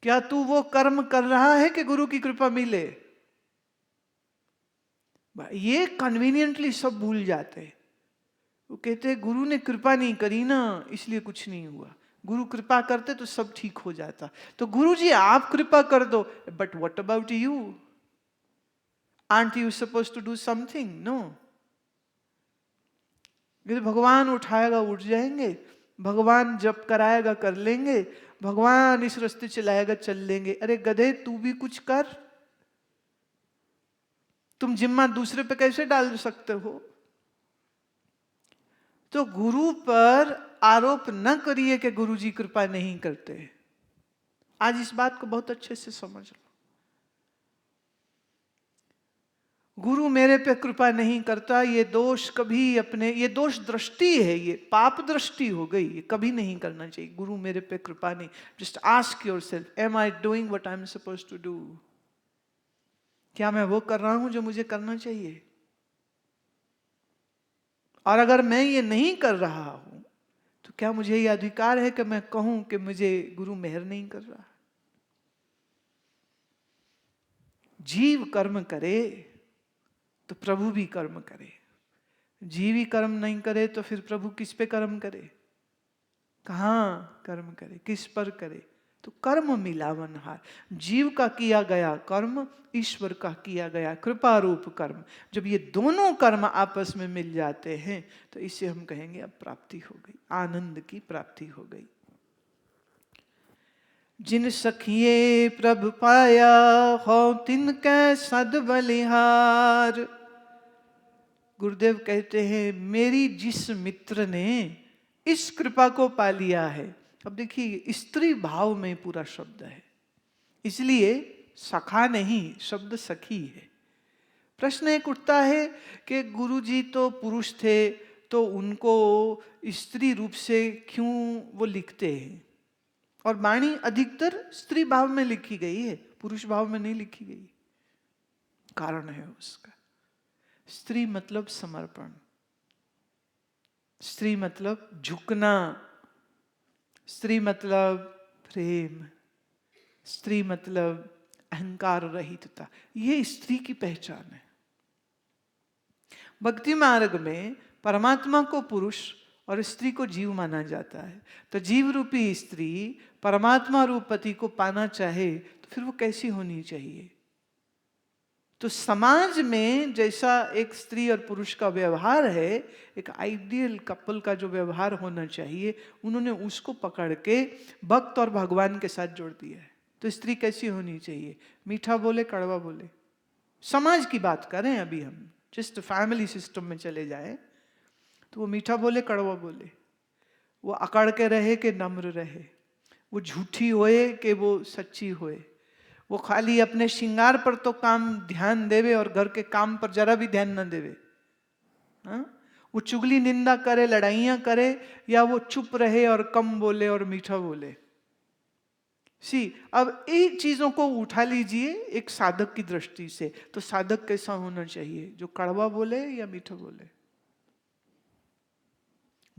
क्या तू वो कर्म कर रहा है कि गुरु की कृपा मिले? ये कन्वीनियंटली सब भूल जाते हैं। वो कहते हैं गुरु ने कृपा नहीं करी ना इसलिए कुछ नहीं हुआ, गुरु कृपा करते तो सब ठीक हो जाता। तो गुरु जी आप कृपा कर दो, but what about you? Aren't you suppose to do something? No. भगवान उठाएगा उठ जाएंगे, भगवान जप कराएगा कर लेंगे, भगवान इस रास्ते चलाएगा चल लेंगे। अरे गधे तू भी कुछ कर। तुम जिम्मा दूसरे पे कैसे डाल सकते हो? तो गुरु पर आरोप न करिए कि गुरु जी कृपा नहीं करते। आज इस बात को बहुत अच्छे से समझ लो। गुरु मेरे पे कृपा नहीं करता, ये दोष कभी अपने, ये दोष दृष्टि है, ये पाप दृष्टि हो गई, ये कभी नहीं करना चाहिए। गुरु मेरे पे कृपा नहीं। Just ask yourself, am I doing what I am supposed to do? क्या मैं वो कर रहा हूं जो मुझे करना चाहिए? और अगर मैं ये नहीं कर रहा हूं तो क्या मुझे ये अधिकार है कि मैं कहूं कि मुझे गुरु मेहर नहीं कर रहा? जीव कर्म करे तो प्रभु भी कर्म करे, जीव ही कर्म नहीं करे तो फिर प्रभु किस पे कर्म करे? कहां कर्म करे, किस पर करे? तो कर्म मिलावन हार। जीव का किया गया कर्म, ईश्वर का किया गया कृपा रूप कर्म, जब ये दोनों कर्म आपस में मिल जाते हैं तो इसे हम कहेंगे अब प्राप्ति हो गई, आनंद की प्राप्ति हो गई। जिन सखिए प्रभु पाया हो तिनकै सद बलिहार, गुरुदेव कहते हैं मेरी जिस मित्र ने इस कृपा को पा लिया है। अब देखिए स्त्री भाव में पूरा शब्द है, इसलिए सखा नहीं, शब्द सखी है। प्रश्न एक उठता है कि गुरुजी तो पुरुष थे, तो उनको स्त्री रूप से क्यों वो लिखते हैं? और वाणी अधिकतर स्त्री भाव में लिखी गई है, पुरुष भाव में नहीं लिखी गई। कारण है उसका, स्त्री मतलब समर्पण, स्त्री मतलब झुकना, स्त्री मतलब प्रेम, स्त्री मतलब अहंकार रहितता। ये स्त्री की पहचान है। भक्ति मार्ग में परमात्मा को पुरुष और स्त्री को जीव माना जाता है। तो जीव रूपी स्त्री परमात्मा रूप पति को पाना चाहे तो फिर वो कैसी होनी चाहिए? तो समाज में जैसा एक स्त्री और पुरुष का व्यवहार है, एक आइडियल कपल का जो व्यवहार होना चाहिए, उन्होंने उसको पकड़ के भक्त और भगवान के साथ जोड़ दिया है। तो स्त्री कैसी होनी चाहिए? मीठा बोले, कड़वा बोले। समाज की बात करें, अभी हम जस्ट फैमिली सिस्टम में चले जाए तो वो मीठा बोले, कड़वा बोले, वो अकड़ के रहे कि नम्र रहे, वो झूठी होए कि वो सच्ची होए, वो खाली अपने श्रृंगार पर तो काम ध्यान देवे और घर के काम पर जरा भी ध्यान न देवे। हाँ? वो चुगली निंदा करे, लड़ाइयां करे, या वो चुप रहे और कम बोले और मीठा बोले। अब इन चीजों को उठा लीजिए एक साधक की दृष्टि से, तो साधक कैसा होना चाहिए? जो कड़वा बोले या मीठा बोले?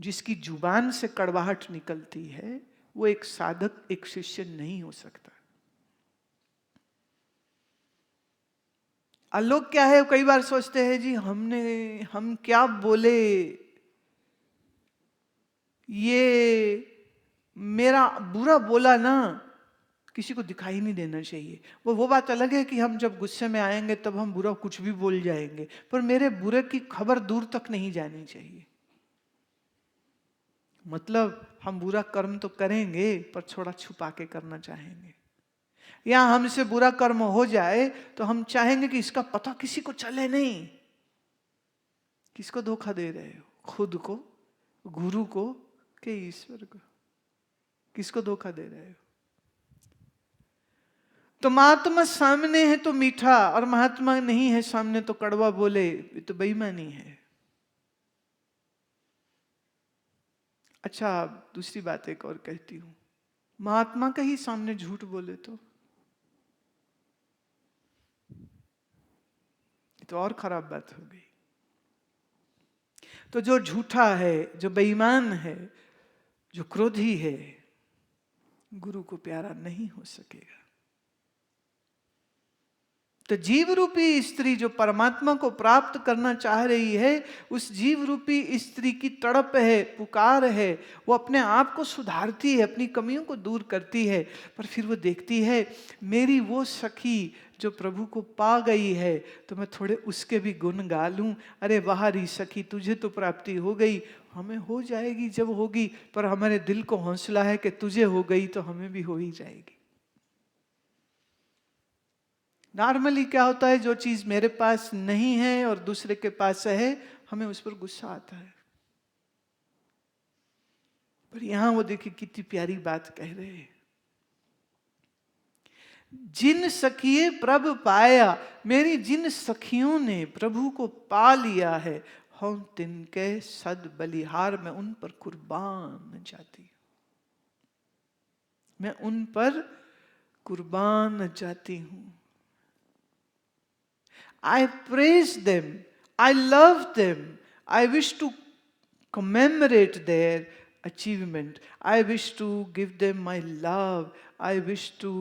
जिसकी जुबान से कड़वाहट निकलती है वो एक साधक, एक शिष्य नहीं हो सकता। लोग क्या है, कई बार सोचते हैं जी हम क्या बोले, ये मेरा बुरा बोला ना, किसी को दिखाई नहीं देना चाहिए। वो बात अलग है कि हम जब गुस्से में आएंगे तब हम बुरा कुछ भी बोल जाएंगे, पर मेरे बुरे की खबर दूर तक नहीं जानी चाहिए। मतलब हम बुरा कर्म तो करेंगे पर थोड़ा छुपा के करना चाहेंगे, या हमसे बुरा कर्म हो जाए तो हम चाहेंगे कि इसका पता किसी को चले नहीं। किसको धोखा दे रहे हो? खुद को, गुरु को, के ईश्वर को? किसको धोखा दे रहे हो? तो महात्मा सामने है तो मीठा, और महात्मा नहीं है सामने तो कड़वा बोले, ये तो बेईमानी है। अच्छा, दूसरी बात एक और कहती हूं, महात्मा का ही सामने झूठ बोले तो और खराब बात हो गई। तो जो झूठा है, जो बेईमान है, जो क्रोधी है, गुरु को प्यारा नहीं हो सकेगा। तो जीव रूपी स्त्री जो परमात्मा को प्राप्त करना चाह रही है, उस जीव रूपी स्त्री की तड़प है, पुकार है, वो अपने आप को सुधारती है, अपनी कमियों को दूर करती है, पर फिर वो देखती है मेरी वो सखी जो प्रभु को पा गई है, तो मैं थोड़े उसके भी गुण गा लूं। अरे वाह री सखी, तुझे तो प्राप्ति हो गई, हमें हो जाएगी जब होगी, पर हमारे दिल को हौसला है कि तुझे हो गई तो हमें भी हो ही जाएगी। नॉर्मली क्या होता है, जो चीज मेरे पास नहीं है और दूसरे के पास है, हमें उस पर गुस्सा आता है। पर यहां वो देखिए कितनी प्यारी बात कह रहे हैं, जिन सखिए प्रभु पाया, मेरी जिन सखियों ने प्रभु को पा लिया है, हम तिनके सद बलिहार, मैं उन पर कुर्बान जाती हूं, मैं उन पर कुर्बान जाती हूं। I praise them, I love them, I wish to commemorate their achievement, I wish to give them my love, I wish to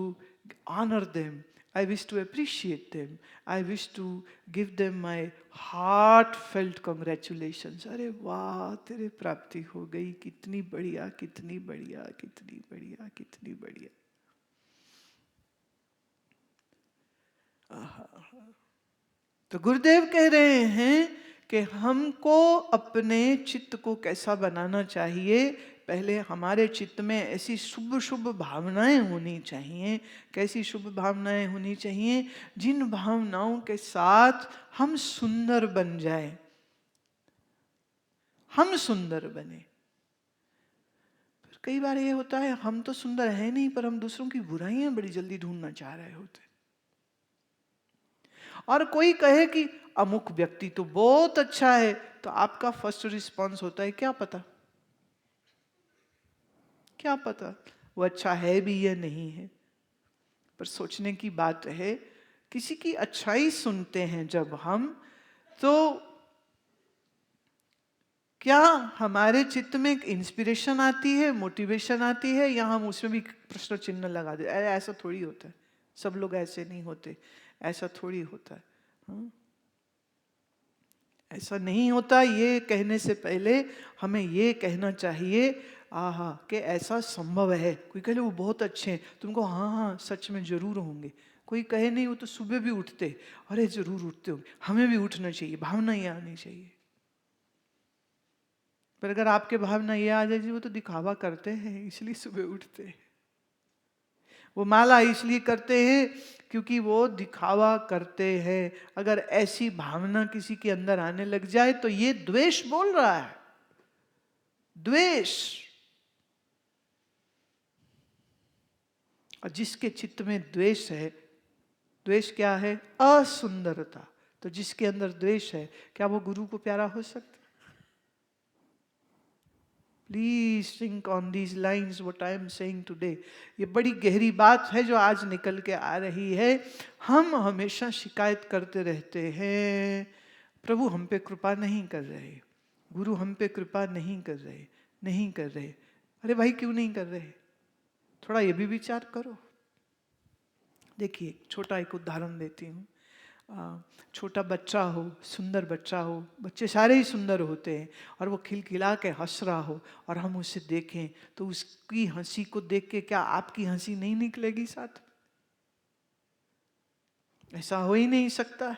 honor them, I wish to appreciate them, I wish to give them my heartfelt congratulations. अरे वाह, तेरे प्राप्ति हो गई, कितनी बढ़िया, कितनी बढ़िया, कितनी बढ़िया, कितनी बढ़िया। तो गुरुदेव कह रहे हैं कि हमको अपने चित्त को कैसा बनाना चाहिए। पहले हमारे चित्त में ऐसी शुभ शुभ भावनाएं होनी चाहिए। कैसी शुभ भावनाएं होनी चाहिए? जिन भावनाओं के साथ हम सुंदर बन जाएं, हम सुंदर बने। कई बार ये होता है हम तो सुंदर है नहीं, पर हम दूसरों की बुराइयां बड़ी जल्दी ढूंढना चाह रहे होते। और कोई कहे कि अमुक व्यक्ति तो बहुत अच्छा है, तो आपका फर्स्ट रिस्पॉन्स होता है क्या पता, क्या पता वो अच्छा है भी या नहीं है। पर सोचने की बात है, किसी की अच्छाई सुनते हैं जब हम, तो क्या हमारे चित्त में एक इंस्पिरेशन आती है, मोटिवेशन आती है, या हम उसमें भी प्रश्न चिन्ह लगा दे, अरे ऐसा थोड़ी होता है, सब लोग ऐसे नहीं होते, ऐसा थोड़ी होता है। हाँ? ऐसा नहीं होता। ये कहने से पहले हमें ये कहना चाहिए, आहा कि ऐसा संभव है। कोई कहे वो बहुत अच्छे हैं, तुमको हाँ हाँ सच में जरूर होंगे। कोई कहे नहीं वो तो सुबह भी उठते, अरे जरूर उठते होंगे, हमें भी उठना चाहिए, भावना ये आनी चाहिए। पर अगर आपके भावना ये आ जाए जी वो तो दिखावा करते हैं इसलिए सुबह उठते हैं, वो माला इसलिए करते हैं क्योंकि वो दिखावा करते हैं, अगर ऐसी भावना किसी के अंदर आने लग जाए तो ये द्वेष बोल रहा है, द्वेष। और जिसके चित्त में द्वेष है, द्वेष क्या है? असुंदरता। तो जिसके अंदर द्वेष है, क्या वो गुरु को प्यारा हो सकता? Please think on these lines what I am saying today. ये बड़ी गहरी बात है जो आज निकल के आ रही है। हम हमेशा शिकायत करते रहते हैं, प्रभु हम पे कृपा नहीं कर रहे, गुरु हम पे कृपा नहीं कर रहे, नहीं कर रहे। अरे भाई क्यों नहीं कर रहे? थोड़ा ये भी विचार करो। देखिए छोटा एक उदाहरण देती हूँ। छोटा बच्चा हो, सुंदर बच्चा हो, बच्चे सारे ही सुंदर होते हैं, और वो खिलखिला के हंस रहा हो और हम उसे देखें तो उसकी हंसी को देख के क्या आपकी हंसी नहीं निकलेगी साथ? ऐसा हो ही नहीं सकता है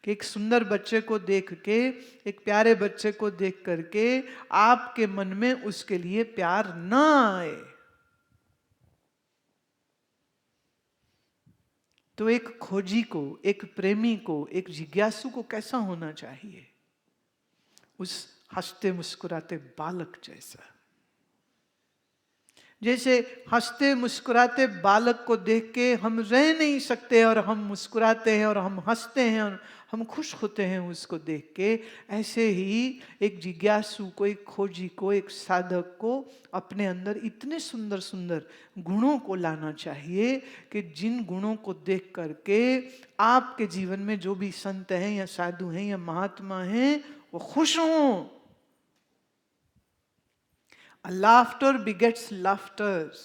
कि एक सुंदर बच्चे को देख के, एक प्यारे बच्चे को देख करके आपके मन में उसके लिए प्यार ना आए। तो एक खोजी को, एक प्रेमी को, एक जिज्ञासु को कैसा होना चाहिए? उस हंसते मुस्कुराते बालक जैसा। जैसे हंसते मुस्कुराते बालक को देख के हम रह नहीं सकते, और हम मुस्कुराते हैं और हम हंसते हैं और हम खुश होते हैं उसको देख के, ऐसे ही एक जिज्ञासु को, एक खोजी को, एक साधक को अपने अंदर इतने सुंदर सुंदर गुणों को लाना चाहिए कि जिन गुणों को देख करके आपके जीवन में जो भी संत हैं या साधु हैं या महात्मा हैं वो खुश हों। A laughter begets laughters,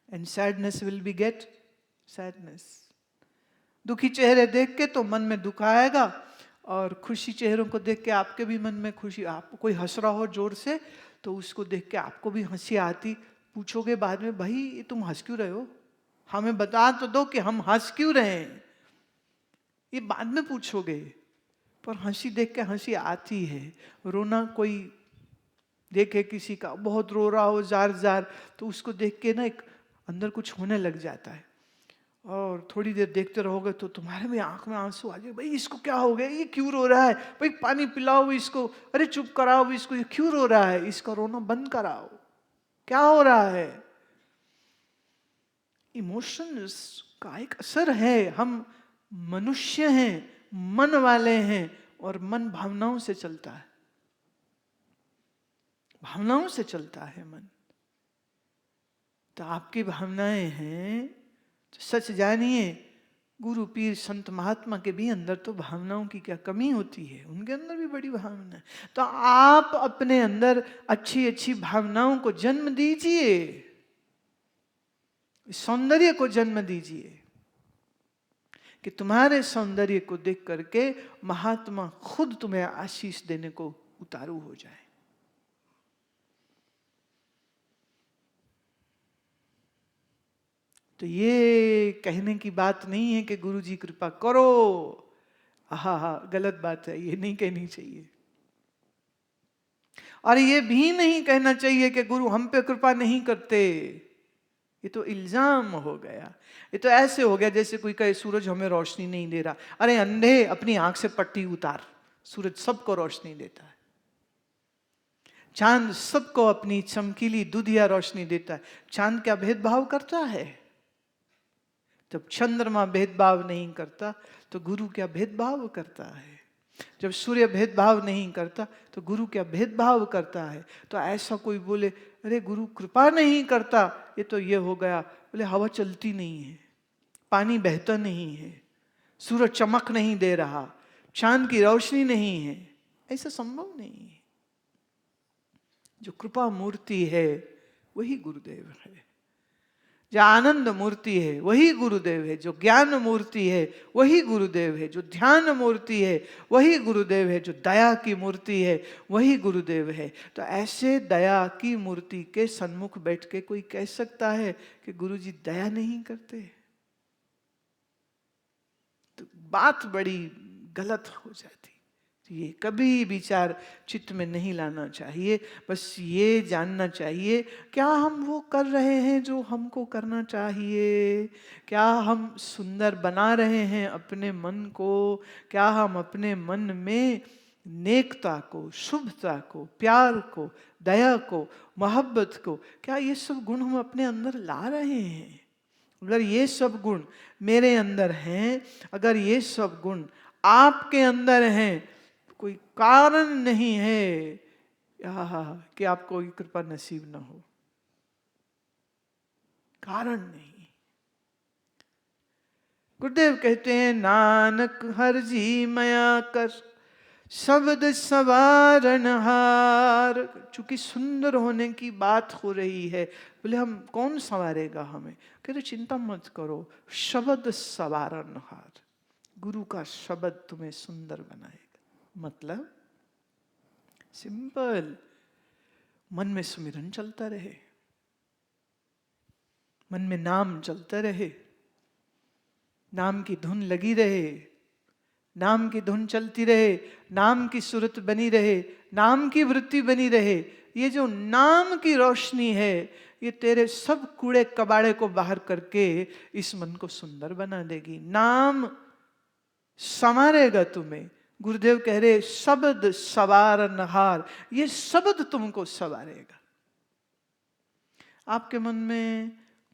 and sadness will beget sadness. दुखी चेहरे देख के तो मन में दुख आएगा, और खुशी चेहरों को देख के आपके भी मन में खुशी। आप कोई हंस रहा हो जोर से तो उसको देख के आपको भी हंसी आती। पूछोगे बाद में, भाई ये तुम हंस क्यों रहे हो, हमें बता तो दो कि हम हंस क्यों रहे हैं। ये बाद में पूछोगे, पर हंसी देख के हंसी आती है। रोना, कोई देखे किसी का बहुत रो रहा हो जार जार, तो उसको देख के ना एक अंदर कुछ होने लग जाता है, और थोड़ी देर देखते रहोगे तो तुम्हारे भी आंख में आंसू आ जाए। भाई इसको क्या हो गया, ये क्यों रो रहा है, भाई पानी पिलाओ इसको, अरे चुप कराओ इसको, ये क्यों रो रहा है, इसका रोना बंद कराओ, क्या हो रहा है। इमोशंस का एक असर है। हम मनुष्य हैं, मन वाले हैं, और मन भावनाओं से चलता है, भावनाओं से चलता है मन। तो आपकी भावनाएं हैं तो सच जानिए, गुरु पीर संत महात्मा के भी अंदर तो भावनाओं की क्या कमी होती है, उनके अंदर भी बड़ी भावना है। तो आप अपने अंदर अच्छी अच्छी भावनाओं को जन्म दीजिए, सौंदर्य को जन्म दीजिए, कि तुम्हारे सौंदर्य को देख करके महात्मा खुद तुम्हें आशीष देने को उतारू हो जाए। तो ये कहने की बात नहीं है कि गुरु जी कृपा करो, हा हा गलत बात है, ये नहीं कहनी चाहिए। और ये भी नहीं कहना चाहिए कि गुरु हम पे कृपा नहीं करते, ये तो इल्जाम हो गया। ये तो ऐसे हो गया जैसे कोई कहे सूरज हमें रोशनी नहीं दे रहा, अरे अंधे अपनी आंख से पट्टी उतार, सूरज सबको रोशनी देता है, चांद सबको अपनी चमकीली दुधिया रोशनी देता है। चांद क्या भेदभाव करता है? जब चंद्रमा भेदभाव नहीं करता तो गुरु क्या भेदभाव करता है? जब सूर्य भेदभाव नहीं करता तो गुरु क्या भेदभाव करता है? तो ऐसा कोई बोले अरे गुरु कृपा नहीं करता, ये तो ये हो गया। बोले हवा चलती नहीं है, पानी बहता नहीं है, सूरज चमक नहीं दे रहा, चांद की रोशनी नहीं है, ऐसा संभव नहीं है। जो कृपा मूर्ति है वही गुरुदेव है, जो आनंद मूर्ति है वही गुरुदेव है, जो ज्ञान मूर्ति है वही गुरुदेव है, जो ध्यान मूर्ति है वही गुरुदेव है, जो दया की मूर्ति है वही गुरुदेव है। तो ऐसे दया की मूर्ति के सन्मुख बैठ के कोई कह सकता है कि गुरुजी दया नहीं करते? तो बात बड़ी गलत हो जाती। ये कभी विचार चित्त में नहीं लाना चाहिए। बस ये जानना चाहिए क्या हम वो कर रहे हैं जो हमको करना चाहिए? क्या हम सुंदर बना रहे हैं अपने मन को? क्या हम अपने मन में नेकता को, शुभता को, प्यार को, दया को, मोहब्बत को, क्या ये सब गुण हम अपने अंदर ला रहे हैं? अगर ये सब गुण मेरे अंदर हैं, अगर ये सब गुण आपके अंदर हैं, कोई कारण नहीं है कि आपको ये कृपा नसीब ना हो। कारण नहीं। गुरुदेव कहते हैं नानक हर जी मया कर शब्द सवारनहार। चूंकि सुंदर होने की बात हो रही है, बोले हम कौन संवारेगा हमें? कहते चिंता मत करो, शब्द सवारनहार, गुरु का शब्द तुम्हें सुंदर बनाएगा। मतलब सिंपल, मन में सुमिरन चलता रहे, मन में नाम चलता रहे, नाम की धुन लगी रहे, नाम की धुन चलती रहे, नाम की सूरत बनी रहे, नाम की वृत्ति बनी रहे। ये जो नाम की रोशनी है, ये तेरे सब कूड़े कबाड़े को बाहर करके इस मन को सुंदर बना देगी। नाम संवारेगा तुम्हें। गुरुदेव कह रहे शब्द सवारनहार, ये शब्द तुमको सवारेगा। आपके मन में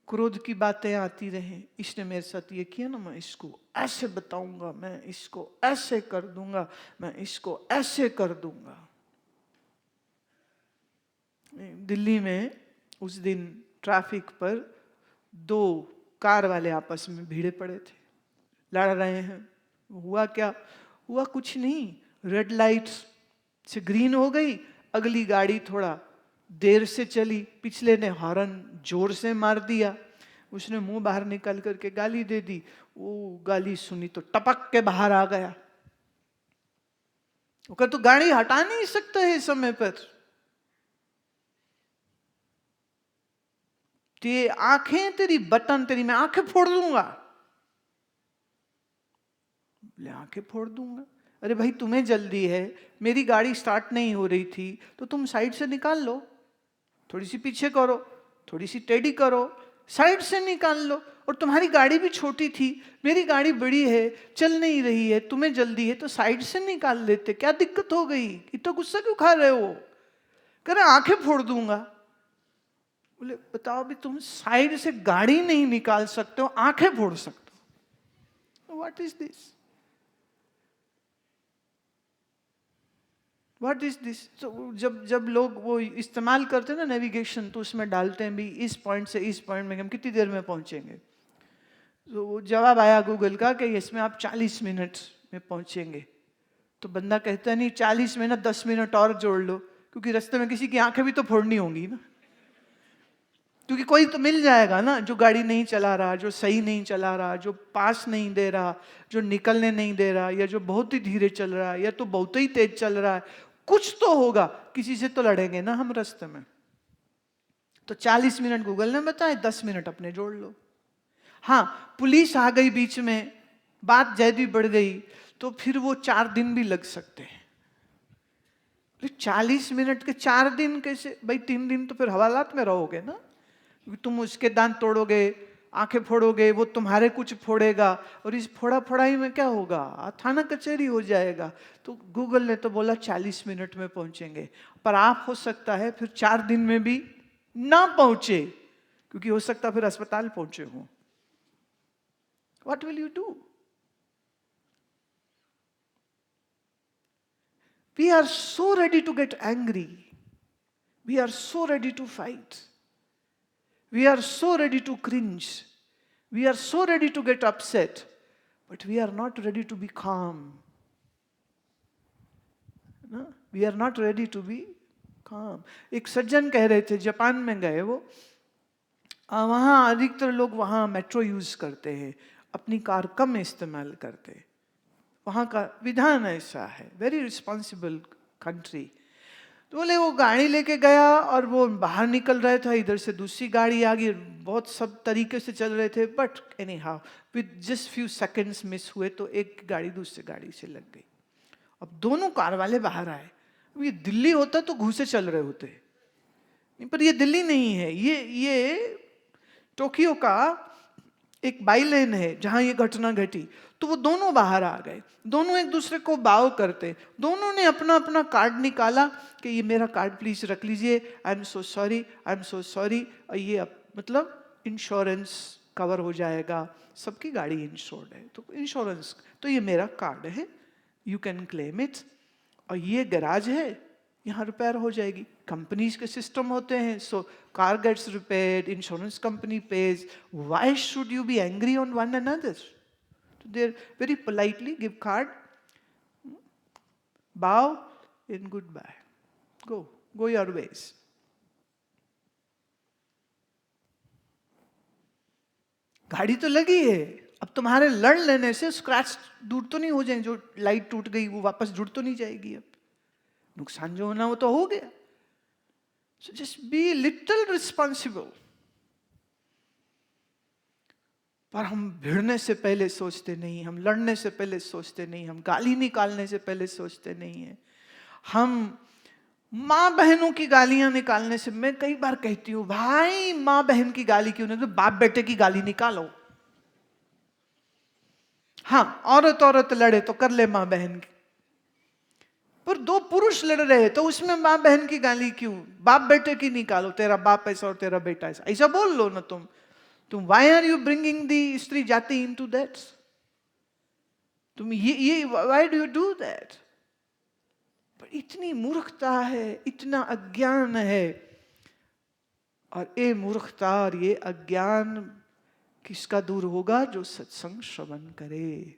क्रोध की बातें आती रहे, इसने मेरे साथ ये किया ना, मैं इसको ऐसे बताऊंगा, मैं इसको ऐसे कर दूंगा, मैं इसको ऐसे कर दूंगा। दिल्ली में उस दिन ट्रैफिक पर 2 कार वाले आपस में भिड़े पड़े थे, लड़ रहे हैं। हुआ क्या? हुआ कुछ नहीं, रेड लाइट से ग्रीन हो गई, अगली गाड़ी थोड़ा देर से चली, पिछले ने हॉर्न जोर से मार दिया, उसने मुंह बाहर निकाल करके गाली दे दी। वो गाली सुनी तो टपक के बाहर आ गया। वो कहा तो गाड़ी हटा नहीं सकता है समय पर, ते आंखें तेरी बटन, तेरी मैं आंखें फोड़ दूंगा। बोले आंखें फोड़ दूंगा? अरे भाई तुम्हें जल्दी है, मेरी गाड़ी स्टार्ट नहीं हो रही थी तो तुम साइड से निकाल लो, थोड़ी सी पीछे करो, थोड़ी सी टेढ़ी करो, साइड से निकाल लो। और तुम्हारी गाड़ी भी छोटी थी, मेरी गाड़ी बड़ी है, चल नहीं रही है, तुम्हें जल्दी है तो साइड से निकाल लेते, क्या दिक्कत हो गई? इतना गुस्सा क्यों खा रहे हो? कह रहे आंखें फोड़ दूंगा। बोले बताओ भी, तुम साइड से गाड़ी नहीं निकाल सकते हो, आंखें फोड़ सकते हो? What is this? What is this? तो जब लोग वो इस्तेमाल करते हैं ना नेविगेशन, तो उसमें डालते हैं भी इस पॉइंट से इस पॉइंट में हम कितनी देर में पहुंचेंगे। तो जवाब आया गूगल का कि इसमें आप 40 मिनट में पहुंचेंगे। तो बंदा कहता नहीं 40 मिनट 10 मिनट और जोड़ लो, क्योंकि रास्ते में किसी की आंखें भी तो फोड़नी होंगी ना, क्योंकि कोई तो मिल जाएगा ना जो गाड़ी नहीं चला रहा, जो सही नहीं चला रहा, जो पास नहीं दे रहा, जो निकलने नहीं दे रहा, या जो बहुत ही धीरे चल रहा है, या तो बहुत ही तेज चल रहा है। कुछ तो होगा, किसी से तो लड़ेंगे ना हम रास्ते में। तो 40 मिनट गूगल ने बताए, 10 मिनट अपने जोड़ लो। हाँ, पुलिस आ गई बीच में, बात ज्यादा बढ़ गई, तो फिर वो 4 दिन भी लग सकते हैं। 40 मिनट के 4 दिन कैसे भाई? 3 दिन तो फिर हवालात में रहोगे ना, क्योंकि तुम उसके दांत तोड़ोगे, आंखें फोड़ोगे, वो तुम्हारे कुछ फोड़ेगा, और इस फोड़ा फोड़ाई में क्या होगा, थाना कचहरी हो जाएगा। तो गूगल ने तो बोला 40 मिनट में पहुंचेंगे, पर आप हो सकता है फिर 4 दिन में भी ना पहुंचे, क्योंकि हो सकता फिर अस्पताल पहुंचे हो। What will you do? We are so ready to get angry. We are so ready to fight. We are so ready to cringe. We are so ready to get upset. But we are not ready to be calm. No? We are not ready to be calm. एक सज्जन कह रहे थे, Japan में गए वो, वहाँ अधिकतर लोग वहाँ मेट्रो यूज करते हैं, अपनी कार कम इस्तेमाल करते हैं। वहाँ का विधान ऐसा है, वेरी रिस्पॉन्सिबल कंट्री। तो बोले वो गाड़ी लेके गया और वो बाहर निकल रहा था, इधर से दूसरी गाड़ी आ गई, बहुत सब तरीके से चल रहे थे, but any how with just few seconds miss हुए तो एक गाड़ी दूसरी गाड़ी से लग गई। अब दोनों कार वाले बाहर आए। ये दिल्ली होता तो घूसे चल रहे होते, नहीं, पर ये दिल्ली नहीं है, ये टोक्यो का एक बाईलेन है जहां ये घटना घटी। तो वो दोनों बाहर आ गए, दोनों एक दूसरे को बाव करते, दोनों ने अपना अपना कार्ड निकाला कि ये मेरा कार्ड प्लीज रख लीजिए, I am so sorry, I am so sorry. और ये मतलब इंश्योरेंस कवर हो जाएगा, सबकी गाड़ी इंश्योर्ड है, तो इंश्योरेंस, तो ये मेरा कार्ड है, यू कैन क्लेम इट, और ये गैराज है, यहाँ रिपेयर हो जाएगी। कंपनीज के सिस्टम होते हैं, so car gets repaired, insurance company pays, why should you be angry on one another? They very politely give card, bow and goodbye, go your ways. गाड़ी तो लगी है, अब तुम्हारे लड़ लेने से स्क्रैच दूर तो नहीं हो जाएंगे, जो लाइट टूट गई वो वापस जुड़ तो नहीं जाएगी, अब नुकसान जो होना वो तो हो गया। So just be little responsible. पर हम भिड़ने से पहले सोचते नहीं, हम लड़ने से पहले सोचते नहीं, हम गाली निकालने से पहले सोचते नहीं है। हम माँ बहनों की गालियां निकालने से, मैं कई बार कहती हूँ भाई माँ बहन की गाली क्यों नहीं, तो बाप बेटे की गाली निकालो। हाँ, औरत औरत लड़े तो कर ले माँ बहन की, पर दो पुरुष लड़ रहे तो उसमें माँ बहन की गाली क्यों? बाप बेटे की निकालो, तेरा बाप ऐसा और तेरा बेटा ऐसा, ऐसा बोल लो ना तुम। why are you bringing the स्त्री जाति into that? तुम ये why do you do that? पर इतनी मूर्खता है, इतना अज्ञान है, और ये मूर्खता और ये अज्ञान किसका दूर होगा? जो सत्संग श्रवण करे।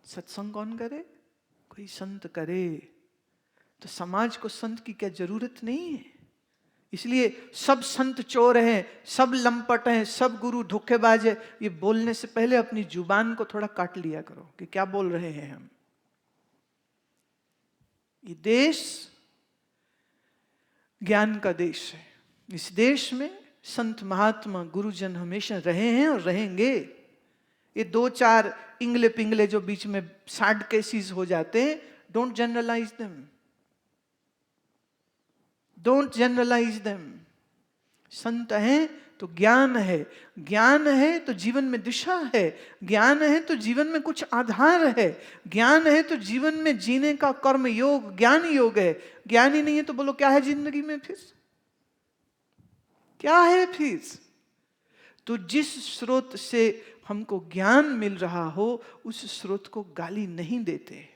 सत्संग कौन करे? कोई संत करे। तो समाज को संत की क्या जरूरत नहीं है? इसलिए सब संत चोर हैं, सब लंपट हैं, सब गुरु धोखेबाज है, ये बोलने से पहले अपनी जुबान को थोड़ा काट लिया करो कि क्या बोल रहे हैं हम। ये देश ज्ञान का देश है, इस देश में संत महात्मा गुरुजन हमेशा रहे हैं और रहेंगे। ये 2-4 इंगले पिंगले जो बीच में सैड केसेस हो जाते हैं, don't generalise them, don't generalise them. संत हैं तो ज्ञान है, ज्ञान है तो जीवन में दिशा है, ज्ञान है तो जीवन में कुछ आधार है, ज्ञान है तो जीवन में जीने का कर्म योग ज्ञान योग है। ज्ञान ही नहीं है तो बोलो क्या है जिंदगी में? फिर क्या है फिर? तो जिस स्रोत से हमको ज्ञान मिल रहा हो उस स्रोत को गाली नहीं देते।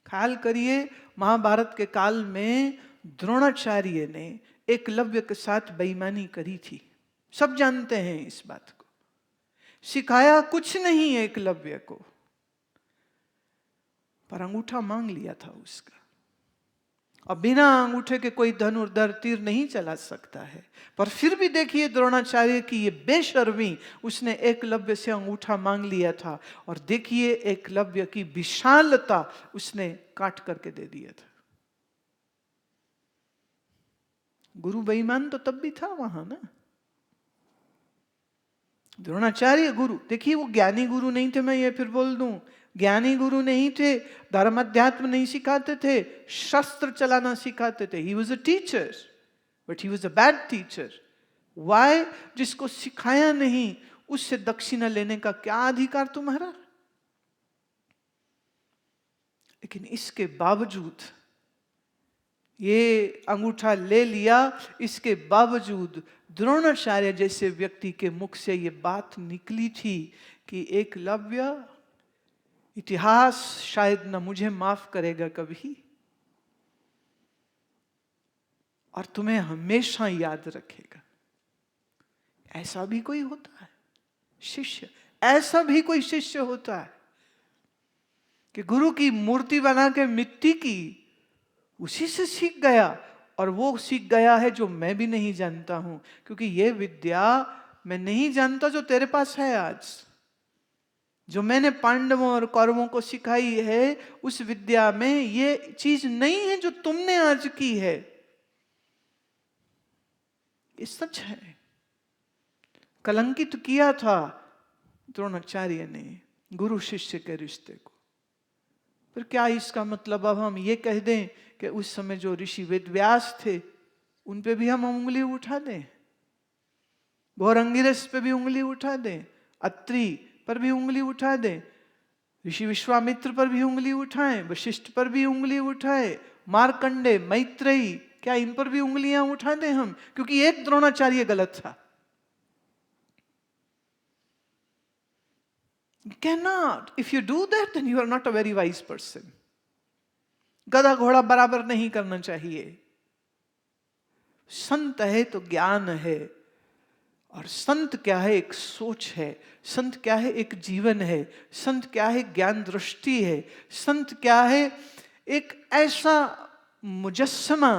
ख्याल करिए, महाभारत के काल में द्रोणाचार्य ने एकलव्य के साथ बेईमानी करी थी, सब जानते हैं इस बात को। सिखाया कुछ नहीं एकलव्य को, पर अंगूठा मांग लिया था उसका। और बिना अंगूठे के कोई धनुर्धर तीर नहीं चला सकता है, पर फिर भी देखिए द्रोणाचार्य की ये बेशर्मी, उसने एकलव्य से अंगूठा मांग लिया था, और देखिए एकलव्य की विशालता, उसने काट करके दे दिया था। गुरु बेईमान तो तब भी था वहां ना। द्रोणाचार्य गुरु, देखिए वो ज्ञानी गुरु नहीं थे, मैं ये फिर बोल दूं, ज्ञानी गुरु नहीं थे, धर्म अध्यात्म नहीं सिखाते थे, शस्त्र चलाना सिखाते थे। He was a teacher, but he was a bad teacher. Why? जिसको सिखाया नहीं उससे दक्षिणा लेने का क्या अधिकार तुम्हारा? लेकिन इसके बावजूद ये अंगूठा ले लिया, इसके बावजूद द्रोणाचार्य जैसे व्यक्ति के मुख से ये बात निकली थी कि एकलव्य, इतिहास शायद न मुझे माफ करेगा कभी और तुम्हें हमेशा याद रखेगा। ऐसा भी कोई होता है शिष्य? ऐसा भी कोई शिष्य होता है कि गुरु की मूर्ति बना के मिट्टी की उसी से सीख गया, और वो सीख गया है जो मैं भी नहीं जानता हूं, क्योंकि ये विद्या मैं नहीं जानता जो तेरे पास है आज। जो मैंने पांडवों और कौरवों को सिखाई है उस विद्या में ये चीज नहीं है जो तुमने आज की है। ये सच है। कलंकित किया था द्रोणाचार्य ने गुरु शिष्य के रिश्ते को। फिर क्या इसका मतलब अब हम ये कह दें कि उस समय जो ऋषि वेदव्यास थे उन पे भी हम उंगली उठा दें, घोरंगिरस पे भी उंगली उठा दें, अत्रि पर भी उंगली उठा दें, ऋषि विश्वामित्र पर भी उंगली उठाएं, वशिष्ठ पर भी उंगली उठाएं, मार्कंडे, मैत्रेयी, क्या इन पर भी उंगलियां उठा दें हम? क्योंकि एक द्रोणाचार्य गलत था। You cannot. If you do that, then you are not a very wise person. गधा घोड़ा बराबर नहीं करना चाहिए। संत है तो ज्ञान है, और संत क्या है? एक सोच है। संत क्या है? एक जीवन है। संत क्या है? ज्ञान दृष्टि है। संत क्या है? एक ऐसा मुजस्समा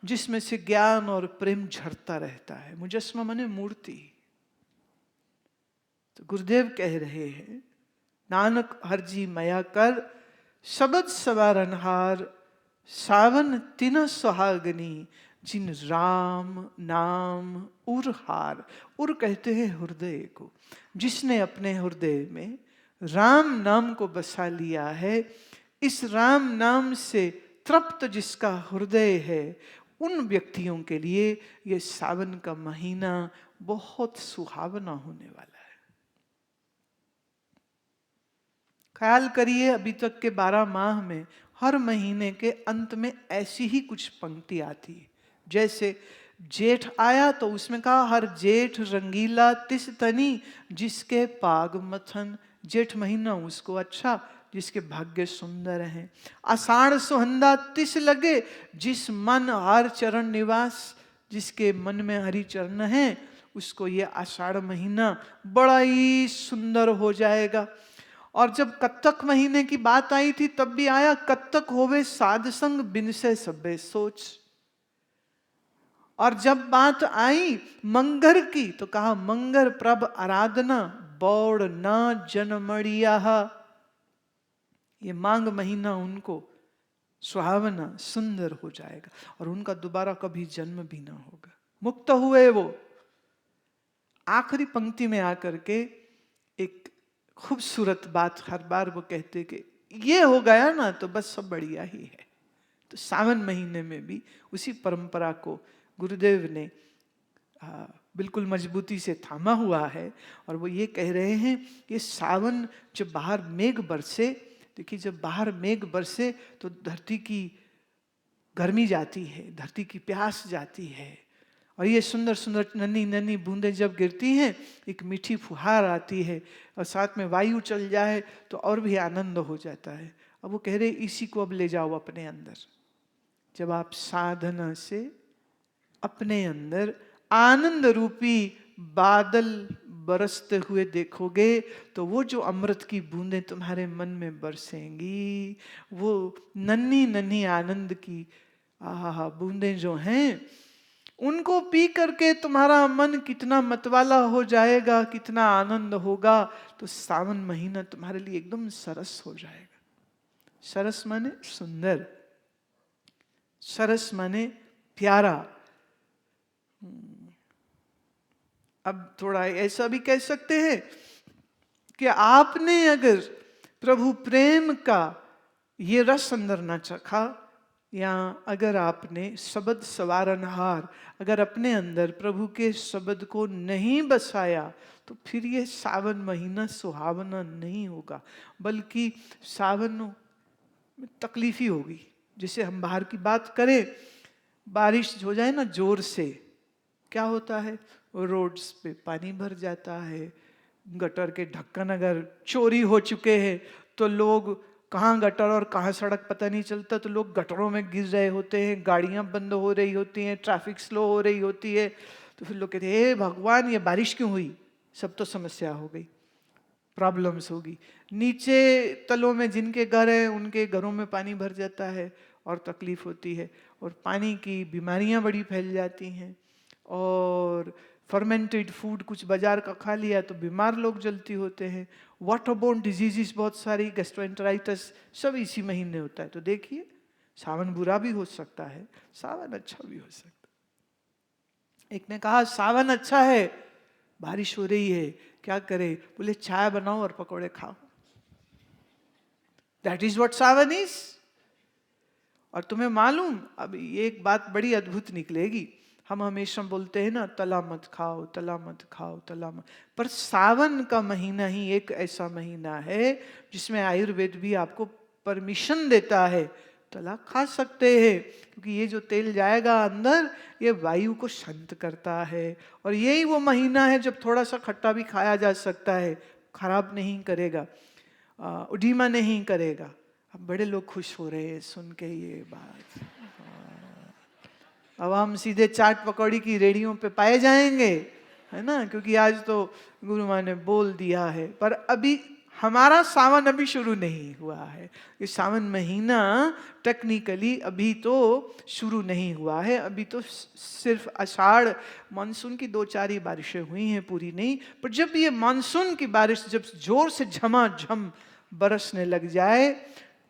जिसमें से ज्ञान और प्रेम झरता रहता है। मुजस्समा माने मूर्ति। तो गुरुदेव कह रहे हैं, नानक हरजी मया कर शबद सवारनहार, सावन तिन सुहागनी, जिन राम नाम उरहार। उर कहते हैं हृदय को। जिसने अपने हृदय में राम नाम को बसा लिया है, इस राम नाम से तृप्त जिसका हृदय है, उन व्यक्तियों के लिए यह सावन का महीना बहुत सुहावना होने वाला है। ख्याल करिए, अभी तक के 12 माह में हर महीने के अंत में ऐसी ही कुछ पंक्ति आती है। जैसे जेठ आया तो उसमें कहा, हर जेठ रंगीला तिस तनी, जिसके पाग मथन। जेठ महीना उसको अच्छा जिसके भाग्य सुंदर हैं। आषाढ़ सुहंदा तिस लगे, जिस मन हर चरण निवास। जिसके मन में हरि चरण है उसको ये आषाढ़ महीना बड़ा ही सुंदर हो जाएगा। और जब कत्तक महीने की बात आई थी तब भी आया, कत्तक होवे साध संग, बिन से सभे सोच। और जब बात आई मंगर की तो कहा, मंगर प्रभ आराधना, बौड़ न जनमड़िया। ये मांग महीना उनको सुहावना सुंदर हो जाएगा और उनका दोबारा कभी जन्म भी ना होगा। मुक्त हुए वो। आखिरी पंक्ति में आकर के एक खूबसूरत बात हर बार वो कहते कि ये हो गया ना तो बस सब बढ़िया ही है। तो सावन महीने में भी उसी परंपरा को गुरुदेव ने बिल्कुल मजबूती से थामा हुआ है। और वो ये कह रहे हैं कि सावन जब बाहर मेघ बरसे, देखिए जब बाहर मेघ बरसे तो धरती की गर्मी जाती है, धरती की प्यास जाती है, और ये सुंदर सुंदर नन्ही नन्ही बूंदें जब गिरती हैं, एक मीठी फुहार आती है, और साथ में वायु चल जाए तो और भी आनंद हो जाता है। अब वो कह रहे इसी को अब ले जाओ अपने अंदर। जब आप साधना से अपने अंदर आनंद रूपी बादल बरसते हुए देखोगे तो वो जो अमृत की बूंदें तुम्हारे मन में बरसेंगी, वो नन्ही नन्ही आनंद की आहा बूंदें जो हैं, उनको पी करके तुम्हारा मन कितना मतवाला हो जाएगा, कितना आनंद होगा। तो सावन महीना तुम्हारे लिए एकदम सरस हो जाएगा। सरस माने सुंदर, सरस माने प्यारा। अब थोड़ा ऐसा भी कह सकते हैं कि आपने अगर प्रभु प्रेम का ये रस अंदर ना चखा, या अगर आपने शब्द सवारनहार अगर अपने अंदर प्रभु के शब्द को नहीं बसाया तो फिर ये सावन महीना सुहावना नहीं होगा, बल्कि सावन में तकलीफी होगी। जैसे हम बाहर की बात करें, बारिश हो जाए ना जोर से, क्या होता है, रोड्स पे पानी भर जाता है, गटर के ढक्कन अगर चोरी हो चुके हैं तो लोग कहाँ गटर और कहाँ सड़क पता नहीं चलता, तो लोग गटरों में गिर रहे होते हैं, गाड़ियाँ बंद हो रही होती हैं, ट्रैफिक स्लो हो रही होती है। तो फिर लोग कहते हैं हे भगवान ये बारिश क्यों हुई, सब तो समस्या हो गई, प्रॉब्लम्स होगी। नीचे तलों में जिनके घर हैं उनके घरों में पानी भर जाता है और तकलीफ होती है, और पानी की बीमारियां बड़ी फैल जाती हैं। और फर्मेंटेड फूड कुछ बाजार का खा लिया तो बीमार लोग जल्दी होते हैं। वाटरबोर्न डिजीजेस बहुत सारी, गैस्ट्रोएंटेराइटिस, सब इसी महीने होता है। तो देखिए सावन बुरा भी हो सकता है, सावन अच्छा भी हो सकता है। एक ने कहा सावन अच्छा है, बारिश हो रही है, क्या करे, बोले चाय बनाओ और पकौड़े खाओ। That is what Sawan is. और तुम्हें मालूम, अब ये एक बात बड़ी अद्भुत निकलेगी, हम हमेशा बोलते हैं ना तला मत खाओ, तला मत खाओ, तला मत, पर सावन का महीना ही एक ऐसा महीना है जिसमें आयुर्वेद भी आपको परमिशन देता है तला खा सकते हैं, क्योंकि ये जो तेल जाएगा अंदर ये वायु को शांत करता है। और यही वो महीना है जब थोड़ा सा खट्टा भी खाया जा सकता है, खराब नहीं करेगा, उडीमा नहीं करेगा। अब बड़े लोग खुश हो रहे हैं सुन के ये बात। अब हम सीधे चाट पकौड़ी की रेडियों पे पाए जाएंगे, है ना, क्योंकि आज तो गुरु माँ ने बोल दिया है। पर अभी हमारा सावन अभी शुरू नहीं हुआ है। ये सावन महीना टेक्निकली अभी तो शुरू नहीं हुआ है, अभी तो सिर्फ आषाढ़ मानसून की 2-4 ही बारिशें हुई हैं, पूरी नहीं। पर जब ये मानसून की बारिश जब जोर से झमाझम बरसने लग जाए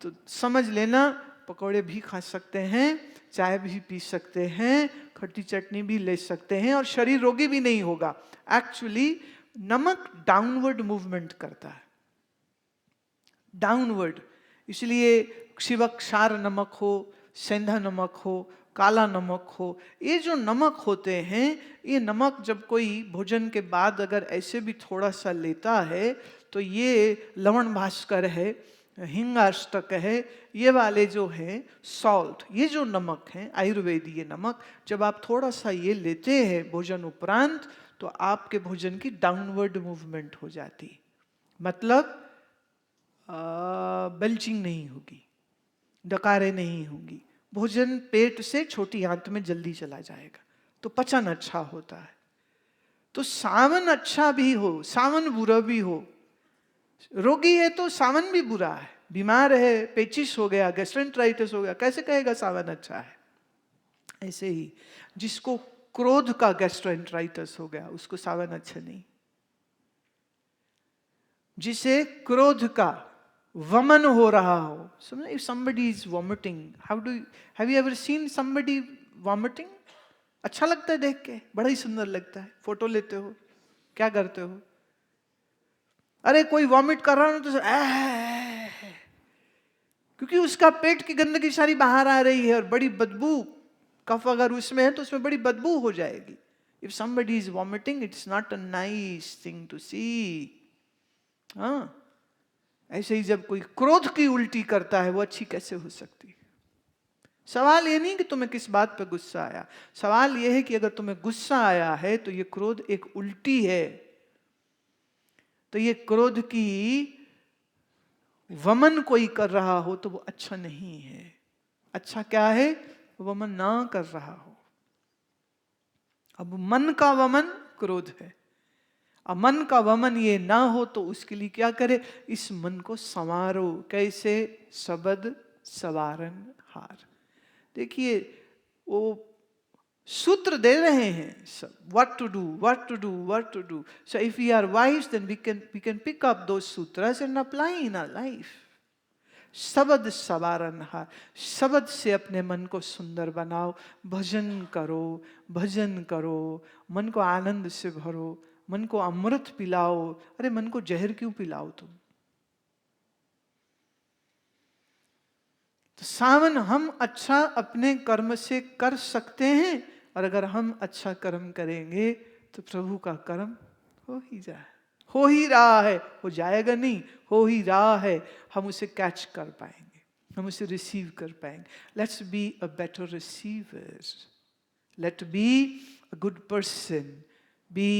तो समझ लेना पकौड़े भी खा सकते हैं, चाय भी पी सकते हैं, खट्टी चटनी भी ले सकते हैं, और शरीर रोगी भी नहीं होगा। एक्चुअली नमक डाउनवर्ड मूवमेंट करता है, डाउनवर्ड। इसलिए शिवक्षार नमक हो, सेंधा नमक हो, काला नमक हो, ये जो नमक होते हैं, ये नमक जब कोई भोजन के बाद अगर ऐसे भी थोड़ा सा लेता है तो ये लवण भास्कर है, हिंगाष्टक है, ये वाले जो हैं सॉल्ट, ये जो नमक हैं आयुर्वेदीय नमक, जब आप थोड़ा सा ये लेते हैं भोजन उपरांत तो आपके भोजन की डाउनवर्ड मूवमेंट हो जाती, मतलब बेल्चिंग नहीं होगी, डकारें नहीं होंगी, भोजन पेट से छोटी आंत में जल्दी चला जाएगा, तो पचन अच्छा होता है। तो सावन अच्छा भी हो, सावन बुरा भी हो, रोगी है तो सावन भी बुरा है, बीमार है, पेचिस हो गया, गैस्ट्रेंटराइटिस हो गया, कैसे कहेगा सावन अच्छा है। ऐसे ही जिसको क्रोध का गैस्ट्रेंटराइटिस हो गया उसको सावन अच्छा नहीं। जिसे क्रोध का वमन हो रहा हो, समझे, if somebody is vomiting, have you ever seen somebody vomiting? अच्छा लगता है देख के, बड़ा ही सुंदर लगता है, फोटो लेते हो, क्या करते हो? अरे कोई वॉमिट कर रहा हो तो क्योंकि उसका पेट की गंदगी सारी बाहर आ रही है और बड़ी बदबू, कफ अगर उसमें है तो उसमें बड़ी बदबू हो जाएगी। If somebody is vomiting, it's not a nice thing to see. हाँ, ऐसे ही जब कोई क्रोध की उल्टी करता है वो अच्छी कैसे हो सकती है। सवाल ये नहीं कि तुम्हें किस बात पे गुस्सा आया, सवाल ये है कि अगर तुम्हें गुस्सा आया है तो ये क्रोध एक उल्टी है, तो ये क्रोध की वमन कोई कर रहा हो तो वो अच्छा नहीं है। अच्छा क्या है, वमन ना कर रहा हो। अब मन का वमन क्रोध है, अब मन का वमन ये ना हो तो उसके लिए क्या करे, इस मन को संवारो, कैसे, शब्द सवारन हार। देखिए वो सूत्र दे रहे हैं सब, what to do, what to do, what to do. So if we are wise, then we can pick up those sutras and apply in our life. शब्द सवारन हार, शब्द से अपने मन को सुंदर बनाओ, भजन करो, भजन करो, मन को आनंद से भरो, मन को अमृत पिलाओ। अरे मन को जहर क्यों पिलाओ तुम? तो सावन हम अच्छा अपने कर्म से कर सकते हैं, और अगर हम अच्छा कर्म करेंगे तो प्रभु का कर्म हो ही जाए, हो ही रहा है, हो जाएगा नहीं, हो ही रहा है। हम उसे कैच कर पाएंगे, हम उसे रिसीव कर पाएंगे। Let's be a better receiver, let be a good person, be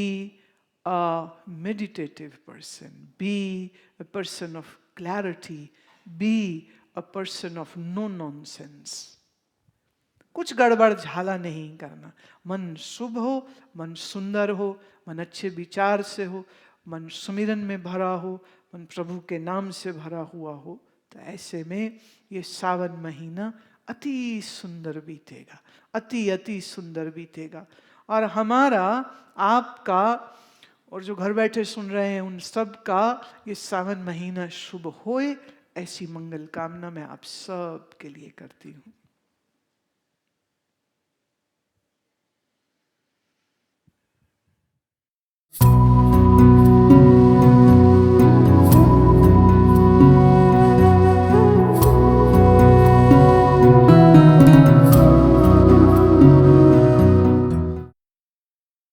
a meditative person, be a person of clarity, be a person of no nonsense. कुछ गड़बड़ झाला नहीं करना। मन शुभ हो, मन सुंदर हो, मन अच्छे विचार से हो, मन सुमिरन में भरा हो, मन प्रभु के नाम से भरा हुआ हो, तो ऐसे में ये सावन महीना अति सुंदर बीतेगा, अति अति सुंदर बीतेगा। और हमारा, आपका, और जो घर बैठे सुन रहे हैं उन सब का ये सावन महीना शुभ होए, ऐसी मंगल कामना मैं आप सब के लिए करती हूँ।